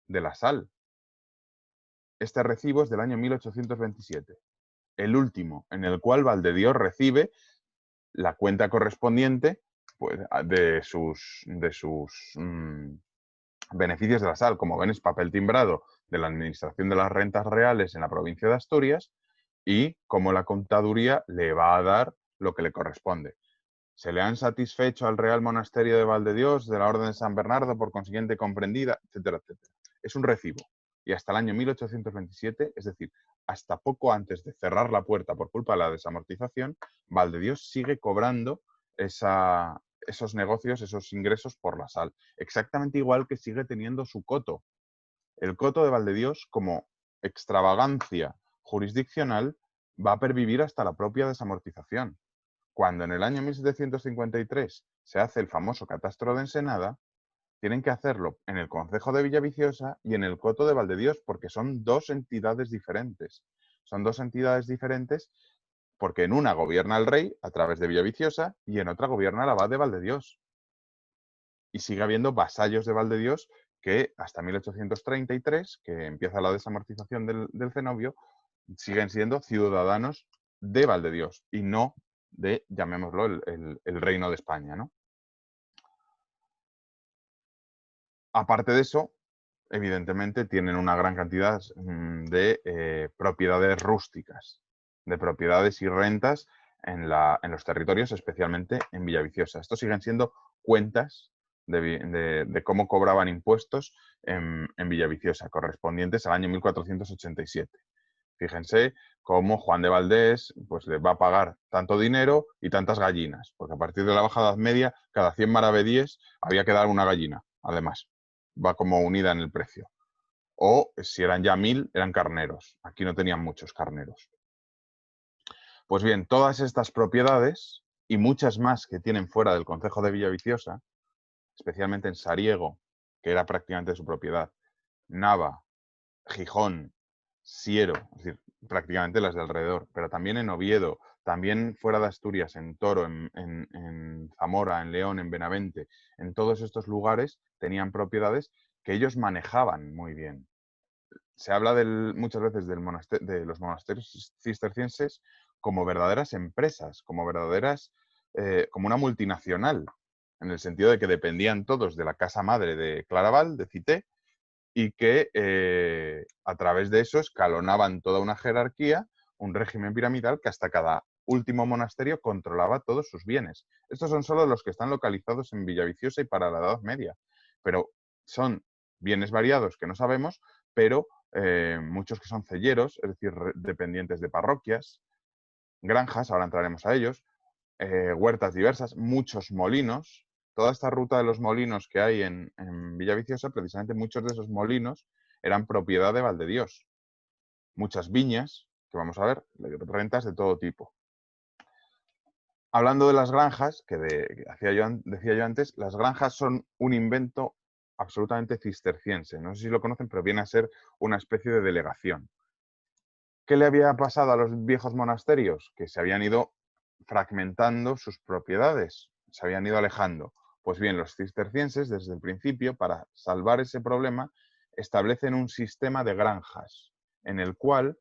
de la sal. Este recibo es del año 1827. El último en el cual Valdedios recibe la cuenta correspondiente pues, de sus beneficios de la sal. Como ven, es papel timbrado de la Administración de las Rentas Reales en la provincia de Asturias y como la contaduría le va a dar lo que le corresponde. se le han satisfecho al Real Monasterio de Valdedios de la Orden de San Bernardo, por consiguiente comprendida, etcétera, etcétera. Es un recibo. Y hasta el año 1827, es decir, hasta poco antes de cerrar la puerta por culpa de la desamortización, Valdedios sigue cobrando esos negocios, esos ingresos por la sal. Exactamente igual que sigue teniendo su coto. El coto de Valdedios, como extravagancia jurisdiccional, va a pervivir hasta la propia desamortización. Cuando en el año 1753 se hace el famoso catastro de Ensenada, tienen que hacerlo en el concejo de Villaviciosa y en el coto de Valdedios porque son dos entidades diferentes. Son dos entidades diferentes porque en una gobierna el rey a través de Villaviciosa y en otra gobierna el abad de Valdedios. Y sigue habiendo vasallos de Valdedios que hasta 1833, que empieza la desamortización del cenobio, siguen siendo ciudadanos de Valdedios y no de, llamémoslo, el Reino de España, ¿no? Aparte de eso, evidentemente tienen una gran cantidad de propiedades rústicas, de propiedades y rentas en los territorios, especialmente en Villaviciosa. Estos siguen siendo cuentas de cómo cobraban impuestos en Villaviciosa, correspondientes al año 1487. Fíjense cómo Juan de Valdés pues, les va a pagar tanto dinero y tantas gallinas, porque a partir de la Baja Edad Media, cada 100 maravedíes había que dar una gallina, además. Va como unida en el precio. O si eran ya 1000, eran carneros. Aquí no tenían muchos carneros. Pues bien, todas estas propiedades y muchas más que tienen fuera del concejo de Villaviciosa, especialmente en Sariego, que era prácticamente su propiedad, Nava, Gijón, Siero, es decir, prácticamente las de alrededor, pero también en Oviedo, también fuera de Asturias, en Toro, en Zamora, en León, en Benavente, en todos estos lugares tenían propiedades que ellos manejaban muy bien. Se habla muchas veces de los monasterios cistercienses como verdaderas empresas, como como una multinacional, en el sentido de que dependían todos de la casa madre de Claraval, de Cité, y que a través de eso escalonaban toda una jerarquía, un régimen piramidal que hasta cada último monasterio controlaba todos sus bienes. Estos son solo los que están localizados en Villaviciosa y para la Edad Media, pero son bienes variados que no sabemos, pero muchos que son celleros, es decir, dependientes de parroquias, granjas, ahora entraremos a ellos, huertas diversas, muchos molinos. Toda esta ruta de los molinos que hay en Villaviciosa, precisamente muchos de esos molinos eran propiedad de Valdedios. Muchas viñas, que vamos a ver, rentas de todo tipo. Hablando de las granjas, que decía yo antes, las granjas son un invento absolutamente cisterciense. No sé si lo conocen, pero viene a ser una especie de delegación. ¿Qué le había pasado a los viejos monasterios? Que se habían ido fragmentando sus propiedades, se habían ido alejando. Pues bien, los cistercienses, desde el principio, para salvar ese problema, establecen un sistema de granjas, en el cual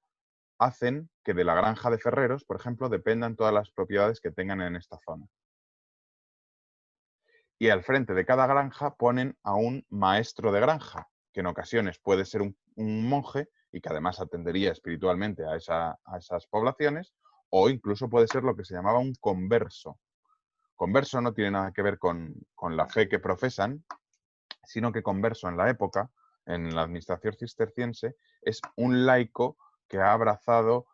hacen que de la granja de Ferreros, por ejemplo, dependan todas las propiedades que tengan en esta zona. Y al frente de cada granja ponen a un maestro de granja, que en ocasiones puede ser un monje y que además atendería espiritualmente a esas poblaciones, o incluso puede ser lo que se llamaba un converso. Converso no tiene nada que ver con la fe que profesan, sino que converso en la época, en la administración cisterciense, es un laico que ha abrazado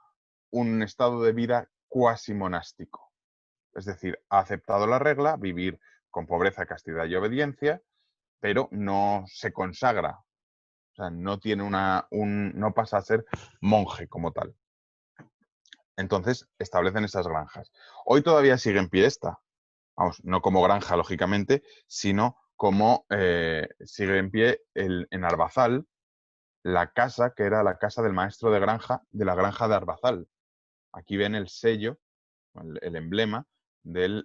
un estado de vida cuasi monástico. Es decir, ha aceptado la regla, vivir con pobreza, castidad y obediencia, pero no se consagra. O sea, no tiene no pasa a ser monje como tal. Entonces, establecen esas granjas. Hoy todavía sigue en pie esta. Vamos, no como granja, lógicamente, sino como sigue en pie en Arbazal, la casa que era la casa del maestro de granja de la granja de Arbazal. Aquí ven el sello, el emblema de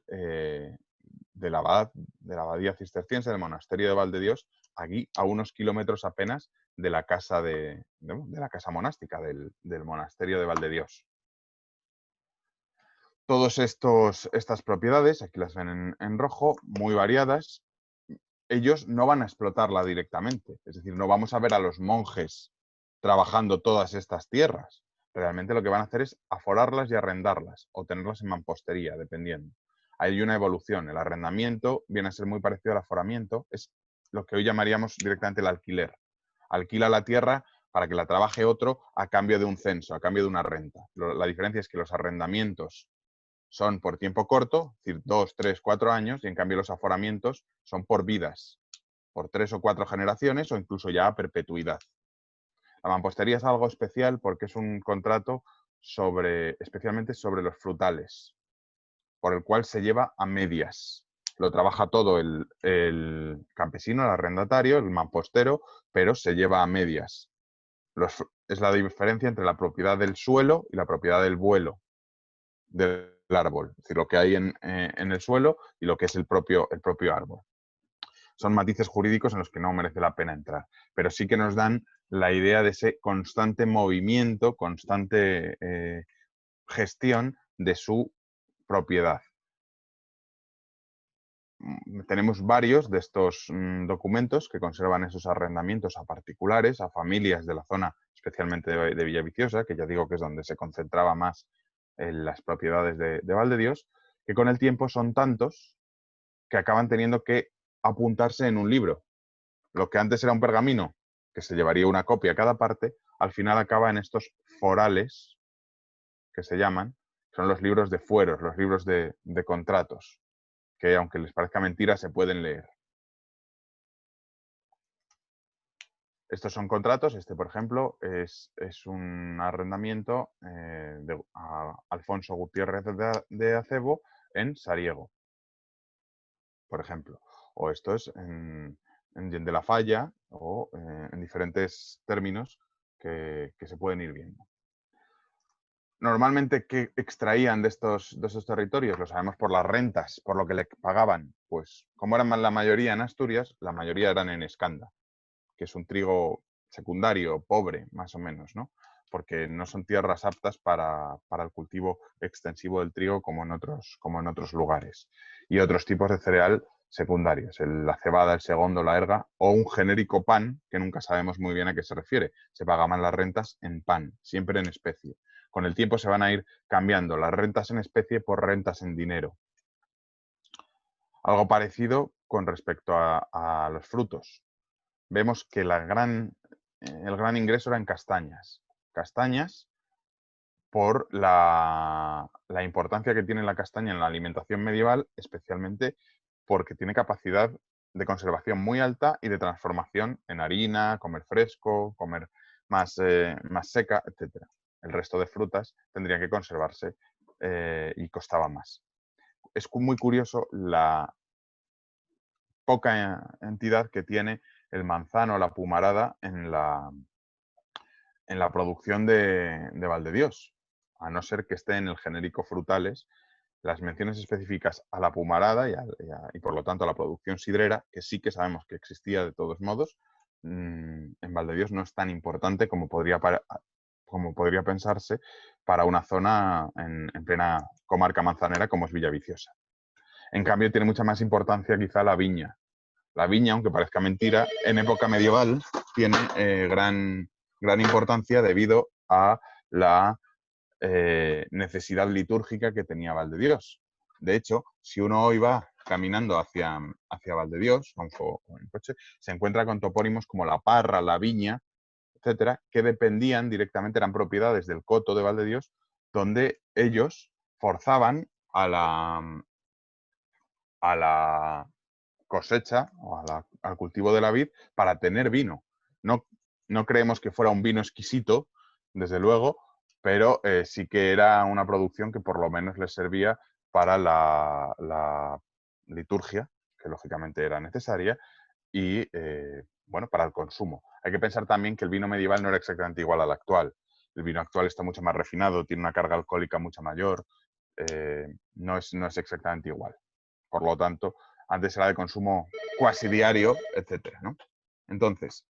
la abadía cisterciense, del monasterio de Valdedios, aquí a unos kilómetros apenas de la casa, de la casa monástica, del monasterio de Valdedios. Todas estas propiedades, aquí las ven en rojo, muy variadas, ellos no van a explotarla directamente. Es decir, no vamos a ver a los monjes trabajando todas estas tierras. Realmente lo que van a hacer es aforarlas y arrendarlas o tenerlas en mampostería, dependiendo. hay una evolución. El arrendamiento viene a ser muy parecido al aforamiento, es lo que hoy llamaríamos directamente el alquiler. Alquila la tierra para que la trabaje otro a cambio de un censo, a cambio de una renta. La diferencia es que los arrendamientos son por tiempo corto, es decir, 2, 3, 4 años, y en cambio los aforamientos son por vidas, por 3 o 4 generaciones o incluso ya a perpetuidad. La mampostería es algo especial porque es un contrato especialmente sobre los frutales, por el cual se lleva a medias. Lo trabaja todo el campesino, el arrendatario, el mampostero, pero se lleva a medias. Es la diferencia entre la propiedad del suelo y la propiedad del vuelo del árbol. Es decir, lo que hay en el suelo y lo que es el propio árbol. Son matices jurídicos en los que no merece la pena entrar, pero sí que nos dan la idea de ese constante movimiento, constante gestión de su propiedad. Tenemos varios de estos documentos que conservan esos arrendamientos a particulares, a familias de la zona, especialmente de Villaviciosa, que ya digo que es donde se concentraba más en las propiedades de Valdedios, que con el tiempo son tantos que acaban teniendo que apuntarse en un libro. Lo que antes era un pergamino, que se llevaría una copia a cada parte, al final acaba en estos forales, que se llaman, son los libros de fueros, los libros de contratos, que aunque les parezca mentira, se pueden leer. Estos son contratos. Este, por ejemplo, es un arrendamiento a Alfonso Gutiérrez de Acebo en Sariego, por ejemplo. O esto es en de la Falla o en diferentes términos que se pueden ir viendo. Normalmente, ¿qué extraían de esos territorios? Lo sabemos por las rentas, por lo que le pagaban. Pues, como eran la mayoría en Asturias, la mayoría eran en Escanda, que es un trigo secundario, pobre, más o menos, ¿no? Porque no son tierras aptas para el cultivo extensivo del trigo como en otros lugares. Y otros tipos de cereal secundarios, la cebada, el segundo, la erga, o un genérico pan, que nunca sabemos muy bien a qué se refiere. Se pagaban las rentas en pan, siempre en especie. Con el tiempo se van a ir cambiando las rentas en especie por rentas en dinero. Algo parecido con respecto a los frutos. Vemos que el gran ingreso era en castañas. Castañas por la importancia que tiene la castaña en la alimentación medieval, especialmente porque tiene capacidad de conservación muy alta y de transformación en harina, comer fresco, comer más seca, etc. El resto de frutas tendrían que conservarse y costaba más. Es muy curioso la poca entidad que tiene el manzano, la pumarada en la producción de Valdedios, a no ser que esté en el genérico frutales. Las menciones específicas a la pumarada y por lo tanto a la producción sidrera, que sí que sabemos que existía de todos modos, en Valdedios no es tan importante como podría pensarse para una zona en plena comarca manzanera como es Villaviciosa. En cambio, tiene mucha más importancia quizá la viña. La viña, aunque parezca mentira, en época medieval tiene gran importancia debido a la necesidad litúrgica que tenía Valdedios. De hecho, si uno hoy va caminando hacia Valdedios, o en coche, se encuentra con topónimos como La Parra, La Viña, etcétera, que dependían directamente, eran propiedades del coto de Valdedios, donde ellos forzaban a la cosecha o al cultivo de la vid para tener vino. No creemos que fuera un vino exquisito, desde luego, pero sí que era una producción que por lo menos les servía para la liturgia, que lógicamente era necesaria, y bueno, para el consumo. Hay que pensar también que el vino medieval no era exactamente igual al actual. El vino actual está mucho más refinado, tiene una carga alcohólica mucho mayor, no es exactamente igual. Por lo tanto, antes era de consumo cuasi diario, etcétera, ¿no? Entonces,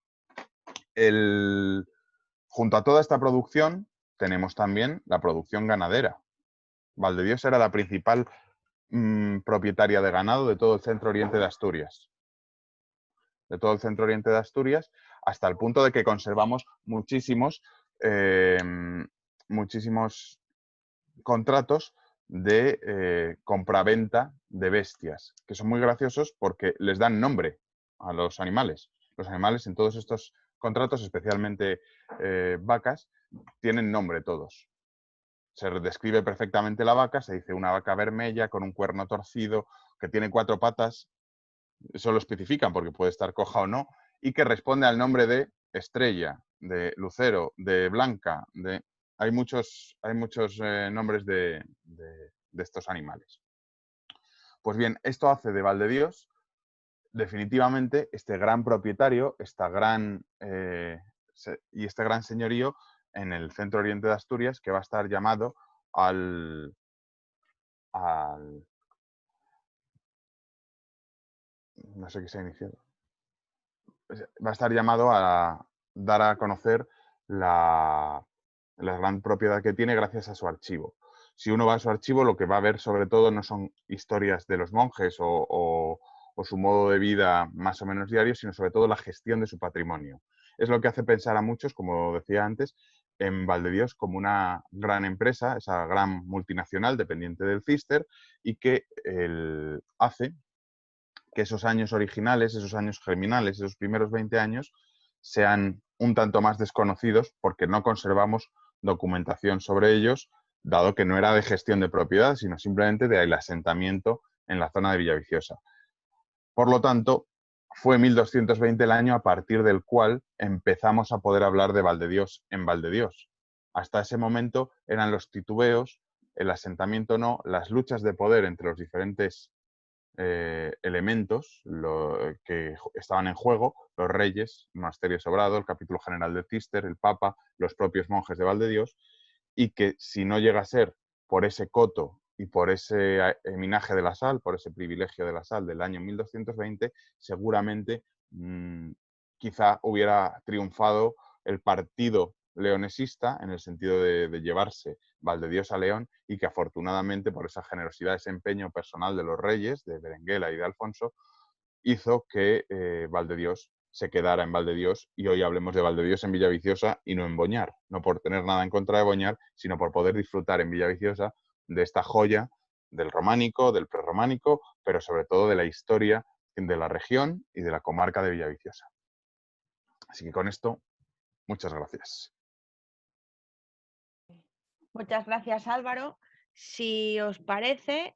junto a toda esta producción, tenemos también la producción ganadera. Valdedios era la principal propietaria de ganado de todo el centro oriente de Asturias. De todo el centro oriente de Asturias, hasta el punto de que conservamos muchísimos contratos de compraventa de bestias, que son muy graciosos porque les dan nombre a los animales. Los animales en todos estos contratos, especialmente vacas, tienen nombre todos. Se describe perfectamente la vaca, se dice una vaca vermella con un cuerno torcido, que tiene 4 patas, eso lo especifican porque puede estar coja o no, y que responde al nombre de estrella, de lucero, de blanca, de... Hay muchos nombres de estos animales. Pues bien, esto hace de Valdedios definitivamente este gran propietario, y este gran señorío en el centro oriente de Asturias, que va a estar llamado al no sé qué se ha iniciado, va a estar llamado a dar a conocer la gran propiedad que tiene gracias a su archivo. Si uno va a su archivo, lo que va a ver sobre todo no son historias de los monjes o su modo de vida más o menos diario, sino sobre todo la gestión de su patrimonio. Es lo que hace pensar a muchos, como decía antes, en Valdedios como una gran empresa, esa gran multinacional dependiente del Cister, y que hace que esos años originales, esos años germinales, esos primeros 20 años, sean un tanto más desconocidos porque no conservamos documentación sobre ellos, dado que no era de gestión de propiedad, sino simplemente de asentamiento en la zona de Villaviciosa. Por lo tanto, fue 1220 el año a partir del cual empezamos a poder hablar de Valdedios en Valdedios. Hasta ese momento eran los titubeos, el asentamiento no, las luchas de poder entre los diferentes elementos que estaban en juego, los reyes, el monasterio sobrado, el capítulo general de Cister, el papa, los propios monjes de Valdedios, y que si no llega a ser por ese coto y por ese minaje de la sal, por ese privilegio de la sal del año 1220, seguramente quizá hubiera triunfado el partido leonesista en el sentido de llevarse Valdedios a León y que afortunadamente por esa generosidad, ese empeño personal de los reyes, de Berenguela y de Alfonso, hizo que Valdedios se quedara en Valdedios y hoy hablemos de Valdedios en Villaviciosa y no en Boñar. No por tener nada en contra de Boñar, sino por poder disfrutar en Villaviciosa de esta joya del románico, del prerrománico, pero sobre todo de la historia de la región y de la comarca de Villaviciosa. Así que con esto, muchas gracias. Muchas gracias, Álvaro. Si os parece,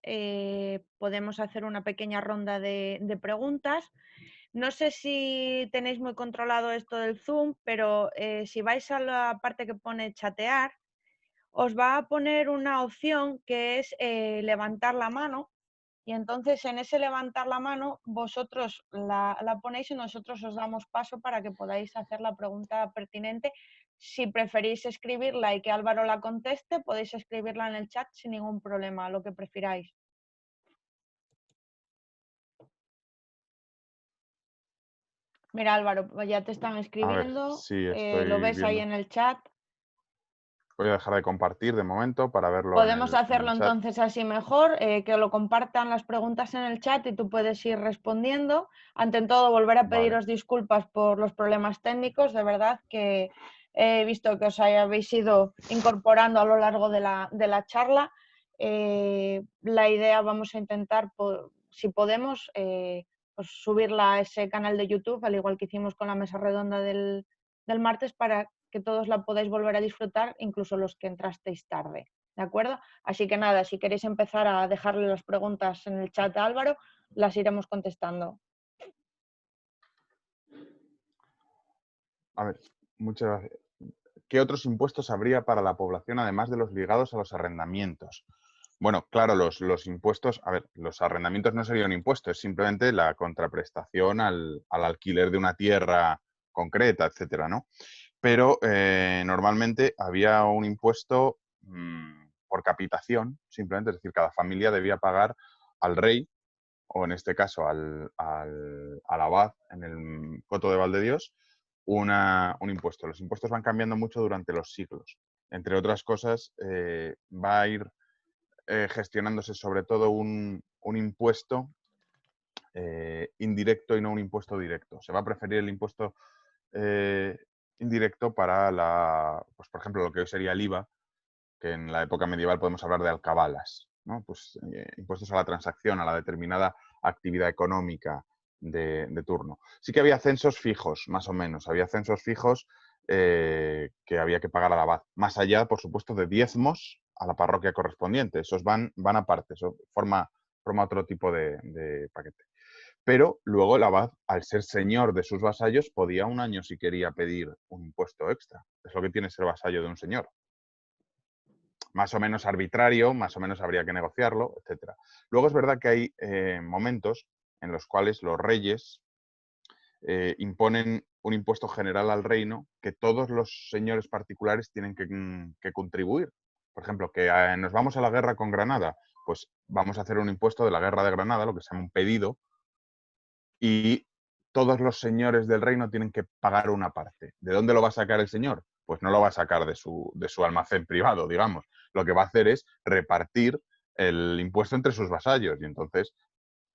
podemos hacer una pequeña ronda de preguntas. No sé si tenéis muy controlado esto del Zoom, pero si vais a la parte que pone chatear, os va a poner una opción que es levantar la mano. Y entonces en ese levantar la mano vosotros la ponéis y nosotros os damos paso para que podáis hacer la pregunta pertinente. Si preferís escribirla y que Álvaro la conteste, podéis escribirla en el chat sin ningún problema, lo que prefiráis. Mira, Álvaro, ya te están escribiendo, Sí, lo estoy ves ahí viendo. en el chat. Voy a dejar de compartir de momento para verlo Podemos en el hacerlo chat. entonces así mejor, que lo compartan las preguntas en el chat y tú puedes ir respondiendo. Ante todo, volver a pediros disculpas por los problemas técnicos. De verdad que he visto que os habéis ido incorporando a lo largo de la charla. La idea vamos a intentar, si podemos, pues subirla a ese canal de YouTube, al igual que hicimos con la mesa redonda del martes, para que todos la podáis volver a disfrutar, incluso los que entrasteis tarde. ¿De acuerdo? Así que nada, si queréis empezar a dejarle las preguntas en el chat a Álvaro, las iremos contestando. A ver, muchas gracias. ¿Qué otros impuestos habría para la población además de los ligados a los arrendamientos? Bueno, claro, los impuestos, a ver, los arrendamientos no sería un impuesto, es simplemente la contraprestación al alquiler de una tierra concreta, etcétera, ¿no? Pero normalmente había un impuesto por capitación, simplemente, es decir, cada familia debía pagar al rey, o en este caso al abad en el coto de Valdedios, un impuesto. Los impuestos van cambiando mucho durante los siglos. Entre otras cosas, va a ir gestionándose sobre todo un impuesto indirecto y no un impuesto directo. Se va a preferir el impuesto indirecto para pues por ejemplo, lo que hoy sería el IVA, que en la época medieval podemos hablar de alcabalas, ¿no? Pues impuestos a la transacción, a la determinada actividad económica de turno. Sí que había censos fijos, más o menos. Había censos fijos que había que pagar al abad. Más allá, por supuesto, de diezmos a la parroquia correspondiente. Esos van aparte, eso forma otro tipo de paquete. Pero luego el abad, al ser señor de sus vasallos, podía un año, si quería, pedir un impuesto extra. Es lo que tiene ser vasallo de un señor. Más o menos arbitrario, más o menos habría que negociarlo, etc. Luego es verdad que hay momentos en los cuales los reyes imponen un impuesto general al reino que todos los señores particulares tienen que contribuir. Por ejemplo, que nos vamos a la guerra con Granada, pues vamos a hacer un impuesto de la guerra de Granada, lo que se llama un pedido, y todos los señores del reino tienen que pagar una parte. ¿De dónde lo va a sacar el señor? Pues no lo va a sacar de su almacén privado, digamos. Lo que va a hacer es repartir el impuesto entre sus vasallos y entonces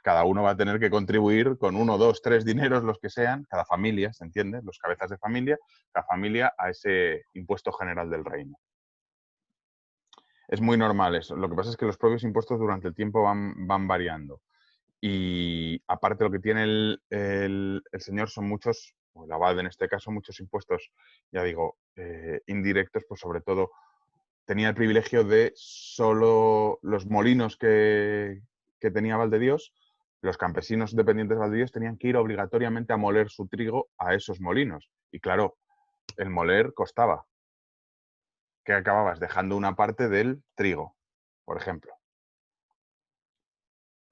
cada uno va a tener que contribuir con 1, 2, 3 dineros, los que sean, cada familia, ¿se entiende? Los cabezas de familia, cada familia a ese impuesto general del reino. Es muy normal eso. Lo que pasa es que los propios impuestos durante el tiempo van variando. Y aparte lo que tiene el señor son muchos, o el abad en este caso, muchos impuestos, ya digo, indirectos, pues sobre todo tenía el privilegio de solo los molinos que tenía Valdedios, los campesinos dependientes de Valdedios tenían que ir obligatoriamente a moler su trigo a esos molinos. Y claro, el moler costaba, que acababas dejando una parte del trigo, por ejemplo.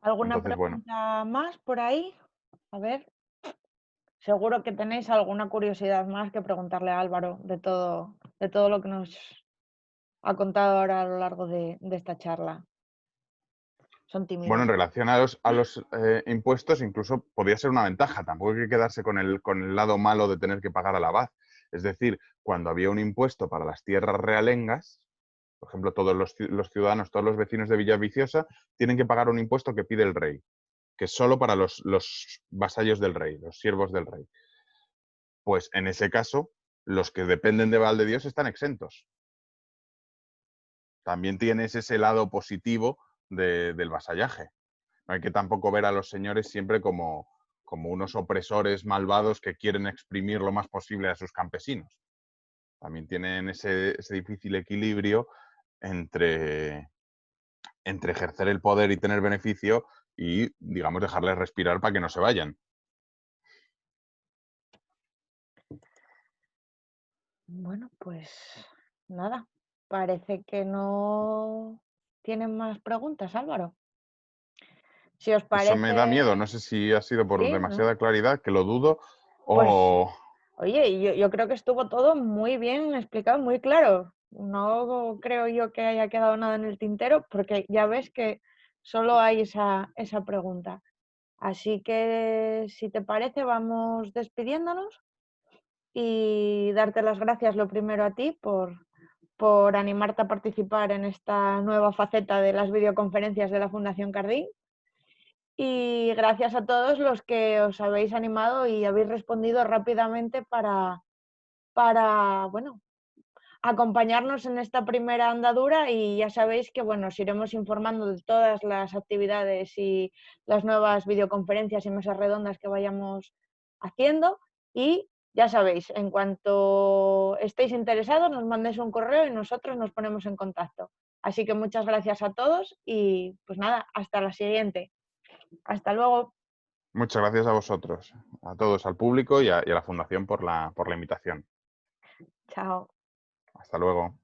¿Alguna Entonces, bueno, pregunta más por ahí? A ver, seguro que tenéis alguna curiosidad más que preguntarle a Álvaro de todo lo que nos ha contado ahora a lo largo de esta charla. Son bueno, tímidos. en relación a los impuestos, incluso podría ser una ventaja. Tampoco hay que quedarse con el lado malo de tener que pagar al abad. Es decir, cuando había un impuesto para las tierras realengas, por ejemplo, todos los ciudadanos, todos los vecinos de Villaviciosa, tienen que pagar un impuesto que pide el rey, que es solo para los vasallos del rey, los siervos del rey. Pues en ese caso, los que dependen de Valdedios están exentos. También tienes ese lado positivo del vasallaje. No hay que tampoco ver a los señores siempre como unos opresores malvados que quieren exprimir lo más posible a sus campesinos. También tienen ese difícil equilibrio entre ejercer el poder y tener beneficio y, digamos, dejarles respirar para que no se vayan. Bueno, pues nada, parece que no tienen más preguntas, Álvaro. Si os Eso me da miedo. parece, No sé si ha sido por sí, ¿no? demasiada claridad, que lo dudo, Pues, o... oye, yo creo que estuvo todo muy bien explicado, muy claro. No creo yo que haya quedado nada en el tintero, porque ya ves que solo hay esa pregunta. Así que, si te parece, vamos despidiéndonos y darte las gracias lo primero a ti por animarte a participar en esta nueva faceta de las videoconferencias de la Fundación Cardín. Y gracias a todos los que os habéis animado y habéis respondido rápidamente para bueno, acompañarnos en esta primera andadura y ya sabéis que bueno, os iremos informando de todas las actividades y las nuevas videoconferencias y mesas redondas que vayamos haciendo y ya sabéis, en cuanto estéis interesados nos mandéis un correo y nosotros nos ponemos en contacto. Así que muchas gracias a todos y pues nada, hasta la siguiente. Hasta luego. Muchas gracias a vosotros, a todos, al público y a la Fundación por la invitación. Chao. Hasta luego.